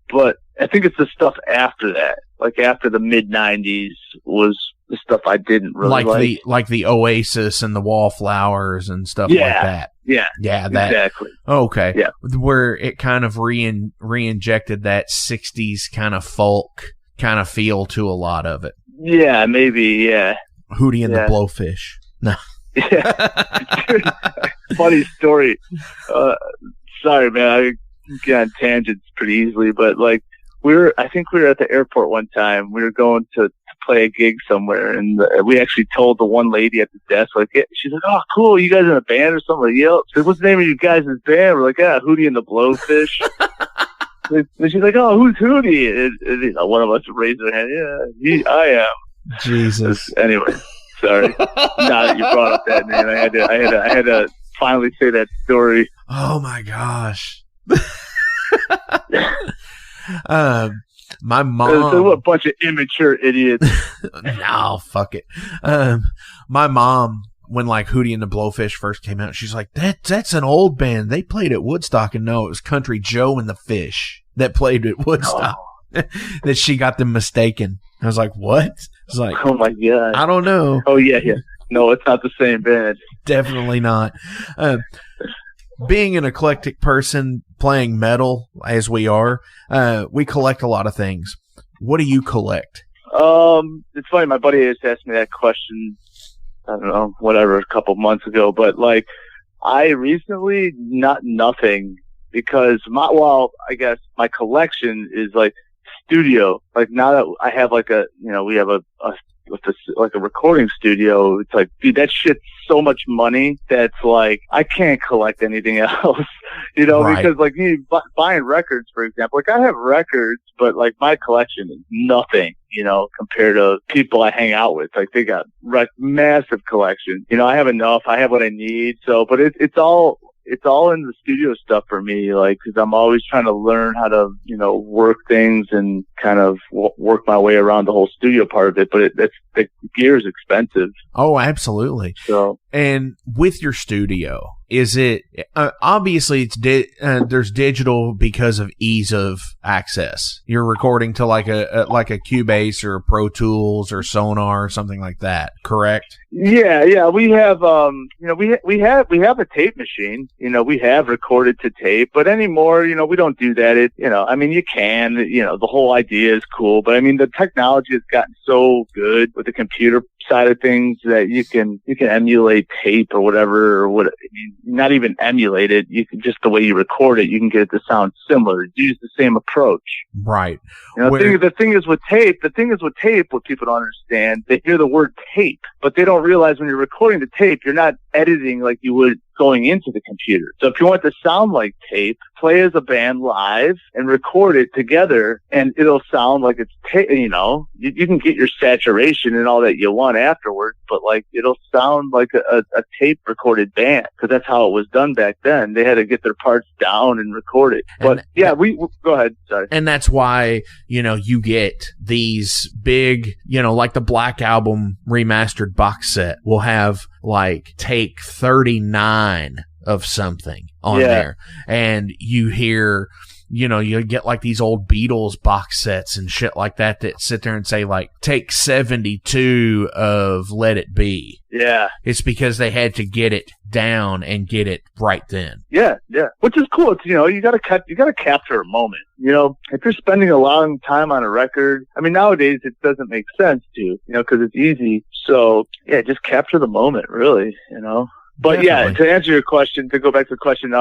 but I think it's the stuff after that. Like after the mid 90s was the stuff I didn't really like the Oasis and the Wallflowers and stuff like that. Yeah, that, exactly. Okay. Yeah. Where it kind of re-injected that 60s kind of folk kind of feel to a lot of it. Yeah, maybe, yeah. Hootie and the Blowfish. No. Yeah. Funny story. Sorry, man. I get on tangents pretty easily, but I think we were at the airport one time. We were going to play a gig somewhere, and we actually told the one lady at the desk, she's like, "Oh, cool, you guys in a band or something?" Yep. She's like, "What's the name of you guys' band?" We're like, "Yeah, Hootie and the Blowfish." And she's like, "Oh, who's Hootie?" And one of us raised their hand. Yeah, I am. Jesus. Anyway, sorry. Now that you brought up that name, I had to finally say that story. Oh my gosh. My mom. They're a bunch of immature idiots. No, fuck it. My mom, when Hootie and the Blowfish first came out, she's like, that's an old band. They played at Woodstock. And no, it was Country Joe and the Fish that played at Woodstock. Oh. That she got them mistaken. I was like, what? I was like, oh my God. I don't know. Oh yeah. No, it's not the same band. Definitely not. Being an eclectic person, playing metal as we are, we collect a lot of things. What do you collect? It's funny. My buddy just asked me that question, I don't know, a couple months ago. But I recently, nothing, because I guess my collection is studio. Now that I have we have a recording studio, it's dude, that shit's so much money that's I can't collect anything else, right. Because buying records, for example, I have records, but my collection is nothing, compared to people I hang out with. They got massive collection. I have enough. I have what I need. So, but it's all in the studio stuff for me, because I'm always trying to learn how to, work things and kind of work my way around the whole studio part of it. But the gear is expensive. Oh, absolutely. So, and with your studio, is it obviously it's there's digital because of ease of access. You're recording to a Cubase or Pro Tools or Sonar or something like that, correct? Yeah. We have we have a tape machine. We have recorded to tape, but anymore, we don't do that. You can, the whole idea is cool, but the technology has gotten so good with the computer side of things that you can emulate tape or whatever, not even emulate it. You can just the way you record it, you can get it to sound similar. Use the same approach. Right. The thing is with tape, what people don't understand, they hear the word tape, but they don't realize when you're recording the tape, you're not editing like you would going into the computer. So if you want it to sound like tape, play as a band live and record it together, and it'll sound like it's tape. You can get your saturation and all that you want afterwards, but it'll sound like a tape recorded band, because that's how it was done back then. They had to get their parts down and record it. But we go ahead. Sorry. And that's why you get these big, like the Black Album remastered box set will have take 39 of something on there, and you hear, you get these old Beatles box sets and shit like that sit there and say take 72 of Let It Be. Yeah. It's because they had to get it down and get it right then. Yeah. Which is cool. It's, you gotta capture a moment. If you're spending a long time on a record, nowadays it doesn't make sense to, because it's easy. So yeah, just capture the moment, really, But Definitely. Yeah, to answer your question, to go back to the question,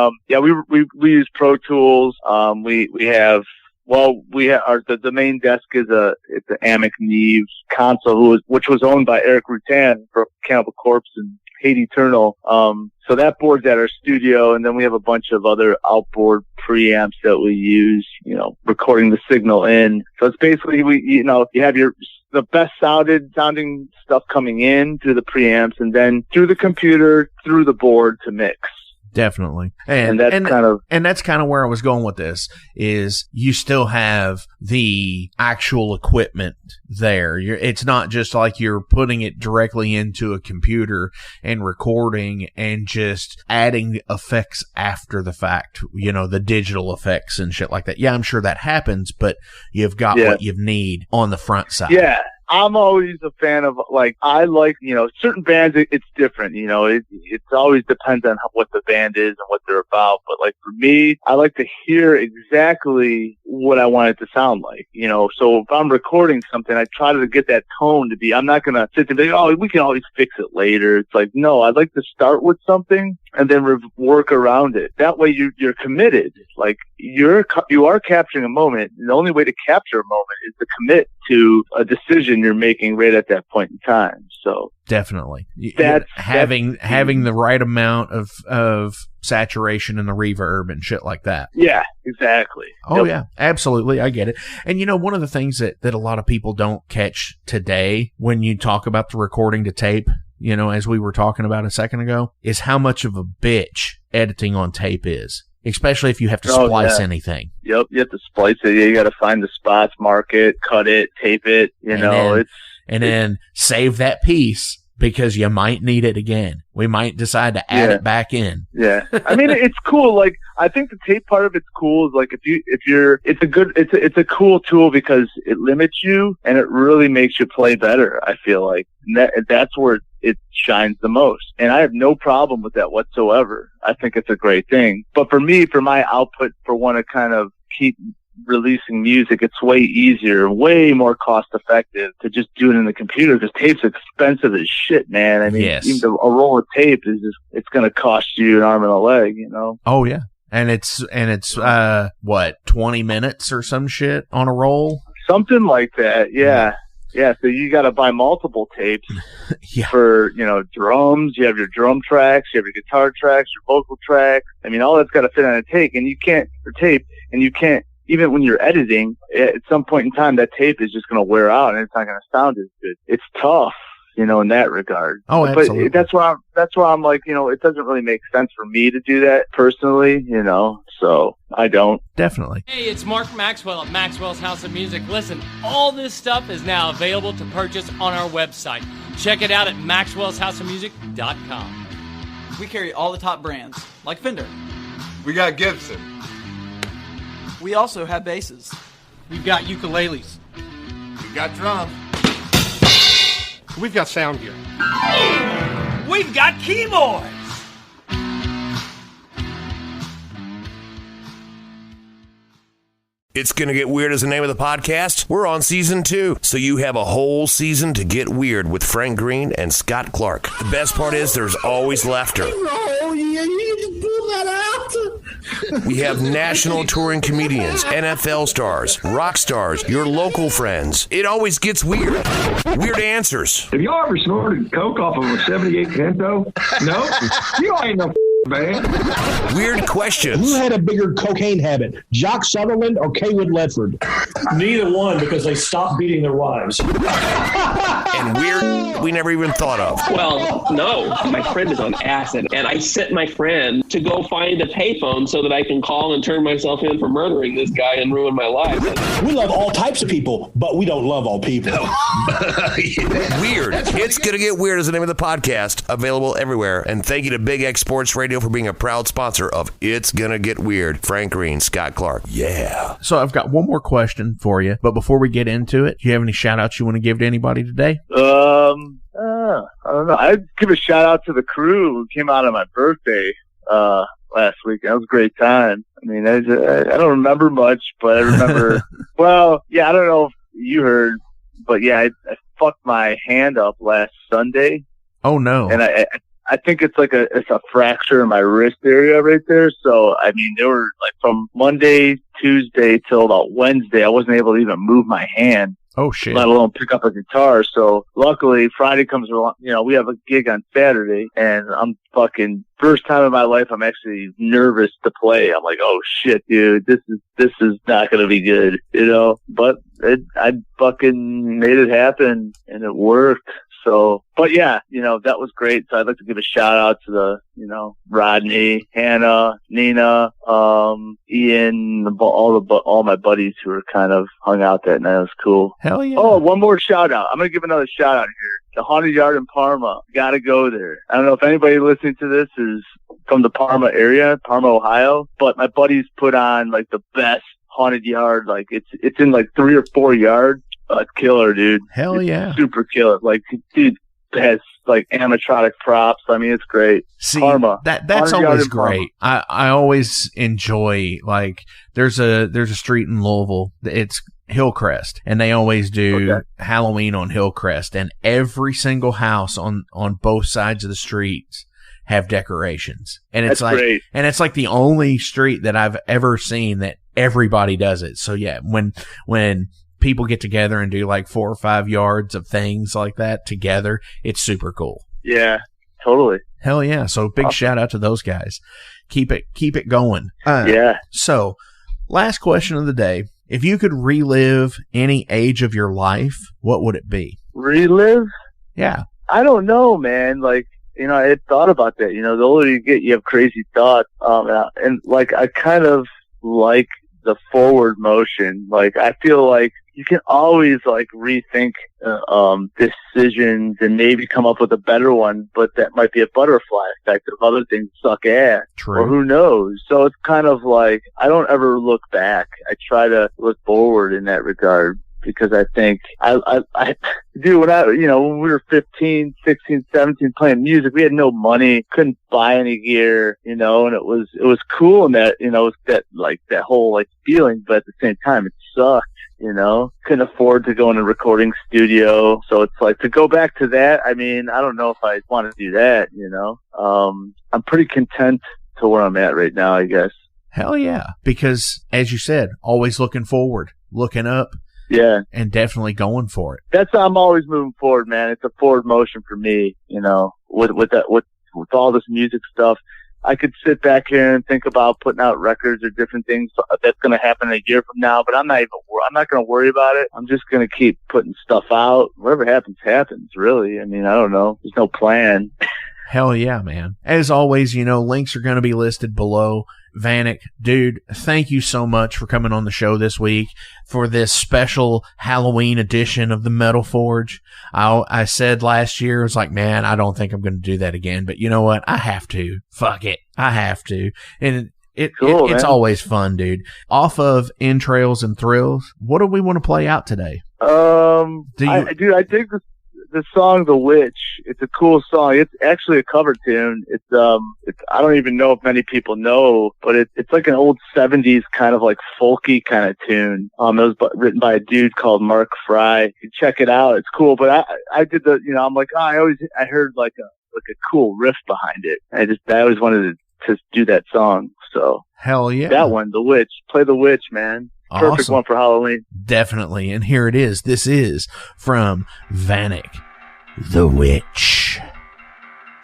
we use Pro Tools. We have the main desk is it's an Amic Neve console, which was owned by Eric Rutan for Cannibal Corpse and Hate Eternal. So that board's at our studio, and then we have a bunch of other outboard preamps that we use, recording the signal in. So it's basically, you have the best sounding stuff coming in through the preamps, and then through the computer, through the board to mix. Definitely. And that's kind of where I was going with this is you still have the actual equipment there. It's not just like you're putting it directly into a computer and recording and just adding effects after the fact, the digital effects and shit like that. Yeah, I'm sure that happens, but you've got what you need on the front side. Yeah. I'm always a fan of, certain bands, it's different, it always depends on what the band is and what they're about. But for me, I like to hear exactly what I want it to sound like, so if I'm recording something, I try to get that tone to be, I'm not going to sit there and be, oh, we can always fix it later. It's like, no, I'd like to start with something and then work around it. That way you're committed. You are capturing a moment. And the only way to capture a moment is to commit to a decision you're making right at that point in time. So definitely having the right amount of saturation and the reverb and shit like that. Yeah, exactly. Oh yeah, absolutely. I get it. And one of the things that a lot of people don't catch today when you talk about the recording to tape, as we were talking about a second ago, is how much of a bitch editing on tape is. Especially if you have to splice anything. Yep, you have to splice it. You got to find the spots, mark it, cut it, tape it. Then save that piece because you might need it again. We might decide to add it back in. Yeah, I mean it's cool. I think the tape part of it's cool. Is it's a cool tool because it limits you and it really makes you play better. I feel like that's where it shines the most. And I have no problem with that whatsoever. I think it's a great thing. But for me, for my output, for one to kind of keep releasing music, it's way easier, way more cost effective to just do it in the computer because tape's expensive as shit, man. I mean, even a roll of tape it's going to cost you an arm and a leg, Oh yeah. And it's 20 minutes or some shit on a roll? Something like that. Yeah. Yeah, so you got to buy multiple tapes for, drums. You have your drum tracks, you have your guitar tracks, your vocal tracks. I mean, all that's got to fit on a tape, and you can't, even when you're editing, at some point in time, that tape is just going to wear out and it's not going to sound as good. It's tough, in that regard. Oh, absolutely. But that's why I'm like, it doesn't really make sense for me to do that personally, so I don't. Definitely. Hey, it's Mark Maxwell at Maxwell's House of Music. Listen, all this stuff is now available to purchase on our website. Check it out at maxwellshouseofmusic.com. We carry all the top brands, like Fender. We got Gibson. We also have basses. We've got ukuleles. We got drums. We've got sound gear. We've got keyboards. It's Gonna Get Weird is the name of the podcast. We're on season 2, so you have a whole season to get weird with Frank Green and Scott Clark. The best part is there's always laughter. Oh, yeah, you need to pull that out. We have national touring comedians, NFL stars, rock stars, your local friends. It always gets weird. Weird answers. Have y'all ever snorted coke off of a 78 Pinto? No? You ain't no man. Weird questions. Who had a bigger cocaine habit, Jock Sutherland or Kaywood Ledford? Neither one, because they stopped beating their wives. And weird we never even thought of. Well, no. My friend is on acid, and I sent my friend to go find a payphone so that I can call and turn myself in for murdering this guy and ruin my life. We love all types of people, but we don't love all people. Weird. It's Gonna Get Weird is the name of the podcast, available everywhere. And thank you to Big X Sports Radio for being a proud sponsor of It's Gonna Get Weird. Frank Green, Scott Clark. Yeah. So I've got one more question for you, but before we get into it, do you have any shout outs you want to give to anybody today? I don't know. I'd give a shout out to the crew who came out on my birthday last week. That was a great time. I mean, I don't remember much, but I remember. Well, yeah, I don't know if you heard, but yeah, I fucked my hand up last Sunday. Oh no! And I think it's a fracture in my wrist area right there. So I mean, there were from Monday, Tuesday till about Wednesday, I wasn't able to even move my hand. Oh, shit. Let alone pick up a guitar. So luckily Friday comes along, we have a gig on Saturday, and I'm fucking, first time in my life I'm actually nervous to play. I'm like, oh shit, dude, this is not gonna be good, but I fucking made it happen and it worked. So, but yeah, that was great. So I'd like to give a shout out to the, Rodney, Hannah, Nina, Ian, all my buddies who were kind of hung out that night. It was cool. Hell yeah. Oh, one more shout out. I'm going to give another shout out here. The Haunted Yard in Parma. Got to go there. I don't know if anybody listening to this is from the Parma area, Parma, Ohio, but my buddies put on like the best haunted yard. Like it's in like 3 or 4 yards. Killer, dude. Hell yeah. Super killer. Like, dude has like animatronic props. I mean, it's great. See, Parma. That's always great. I always enjoy, like, there's a street in Louisville. It's Hillcrest, and they always do Halloween on Hillcrest, and every single house on both sides of the streets have decorations. And it's great. And it's like the only street that I've ever seen that everybody does it. So yeah, when people get together and do like 4 or 5 yards of things like that together, it's super cool. Yeah, totally. Hell yeah. So big shout out to those guys. Keep it going. Yeah. So last question of the day. If you could relive any age of your life, what would it be? Relive? Yeah. I don't know, man. Like, I had thought about that. The older you get, you have crazy thoughts. And like, I kind of like the forward motion. Like, I feel like you can always like rethink decisions and maybe come up with a better one, but that might be a butterfly effect if other things suck ass. True. Or who knows? So it's kind of like, I don't ever look back. I try to look forward in that regard, because I think I do when we were 15, 16, 17 playing music, we had no money, couldn't buy any gear, and it was cool, and that, it was that whole like feeling, but at the same time it sucked. Couldn't afford to go in a recording studio. So it's like, to go back to that, I mean, I don't know if I want to do that, I'm pretty content to where I'm at right now, I guess. Hell yeah. Because as you said, always looking forward, looking up. Yeah. And definitely going for it. That's how I'm always moving forward, man. It's a forward motion for me, with all this music stuff. I could sit back here and think about putting out records or different things that's going to happen a year from now, but I'm not going to worry about it. I'm just going to keep putting stuff out. Whatever happens, happens, really. I mean, I don't know. There's no plan. Hell yeah, man. As always, links are going to be listed below. Vanik, dude, thank you so much for coming on the show this week for this special Halloween edition of the Metal Forge. I said last year, I was like, man, I don't think I'm going to do that again, but you know what? I have to. Fuck it. I have to. And it's always fun, dude. Off of Entrails and Thrills, what do we want to play out today? I think the song "The Witch." It's a cool song. It's actually a cover tune. It's I don't even know if many people know, but it's like an old '70s kind of like folky kind of tune. It was written by a dude called Mark Fry. You can check it out. It's cool. But I did the, I'm like, I heard like a cool riff behind it. I always wanted to do that song. So hell yeah, that one, "The Witch." Play "The Witch," man. Perfect awesome. One for Halloween. Definitely. And here it is. This is from Vanik, "The Witch."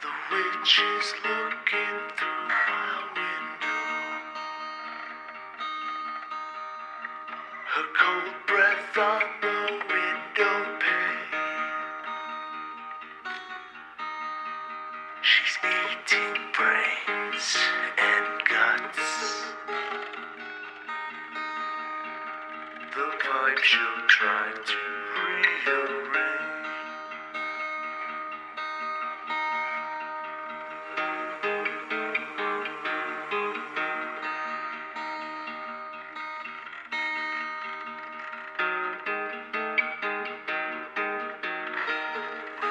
The witch is looking through my window. Her cold breath on the window pane. She's eating brains and guts. The pipe she'll try to rearrange.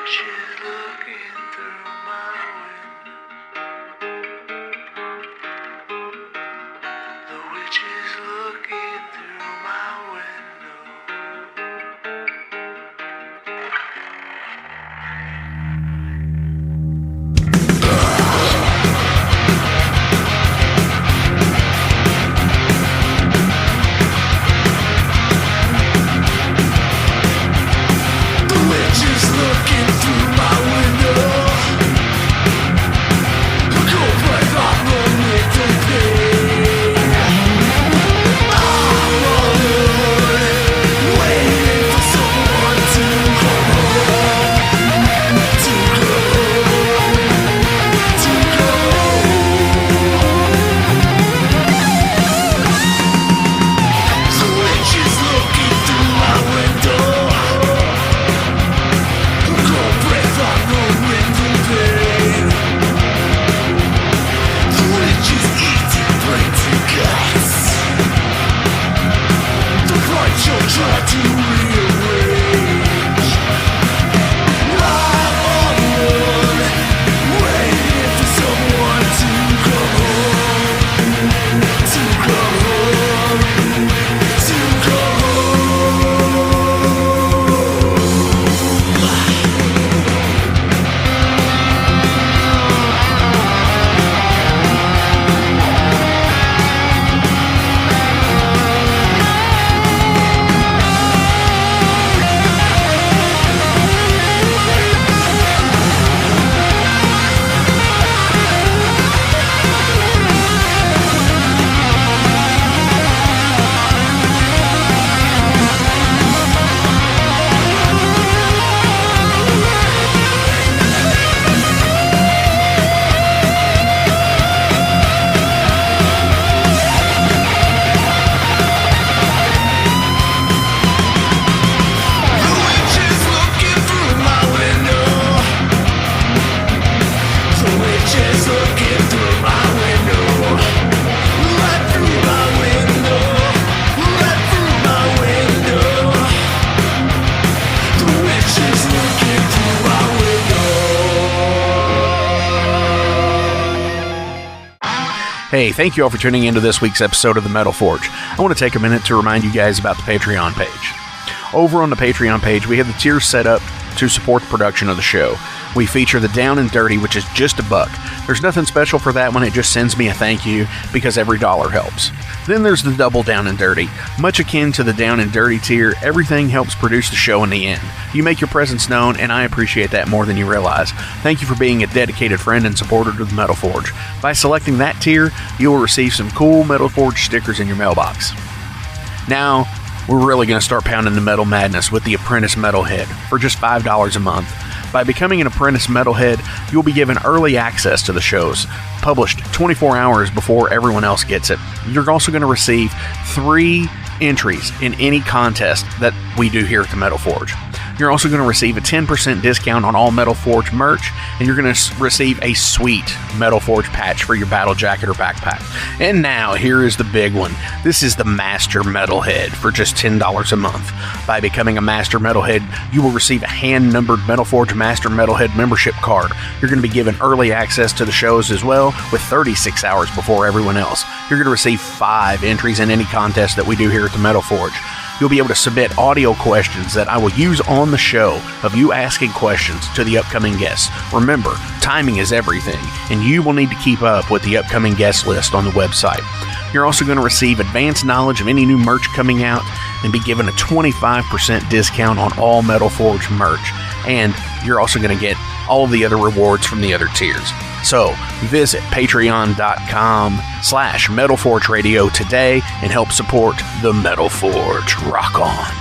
She's looking through my window. The witch is looking through my window. Hey, thank you all for tuning into this week's episode of the Metal Forge. I want to take a minute to remind you guys about the Patreon page. Over on the Patreon page, we have the tiers set up to support the production of the show. We feature the Down and Dirty, which is just $1. There's nothing special for that one, it just sends me a thank you, because every dollar helps. Then there's the Double Down and Dirty. Much akin to the Down and Dirty tier, everything helps produce the show in the end. You make your presence known, and I appreciate that more than you realize. Thank you for being a dedicated friend and supporter to the Metal Forge. By selecting that tier, you will receive some cool Metal Forge stickers in your mailbox. Now, we're really going to start pounding the metal madness with the Apprentice Metalhead for just $5 a month. By becoming an Apprentice Metalhead, you'll be given early access to the shows, published 24 hours before everyone else gets it. You're also going to receive 3 entries in any contest that we do here at the Metal Forge. You're also going to receive a 10% discount on all Metal Forge merch, and you're going to receive a sweet Metal Forge patch for your battle jacket or backpack. And now, here is the big one. This is the Master Metalhead for just $10 a month. By becoming a Master Metalhead, you will receive a hand-numbered Metal Forge Master Metalhead membership card. You're going to be given early access to the shows as well, with 36 hours before everyone else. You're going to receive 5 entries in any contest that we do here at the Metal Forge. You'll be able to submit audio questions that I will use on the show of you asking questions to the upcoming guests. Remember, timing is everything, and you will need to keep up with the upcoming guest list on the website. You're also going to receive advanced knowledge of any new merch coming out and be given a 25% discount on all Metal Forge merch. And you're also going to get all of the other rewards from the other tiers. So visit patreon.com/Metal Forge Radio today and help support the Metal Forge. Rock on.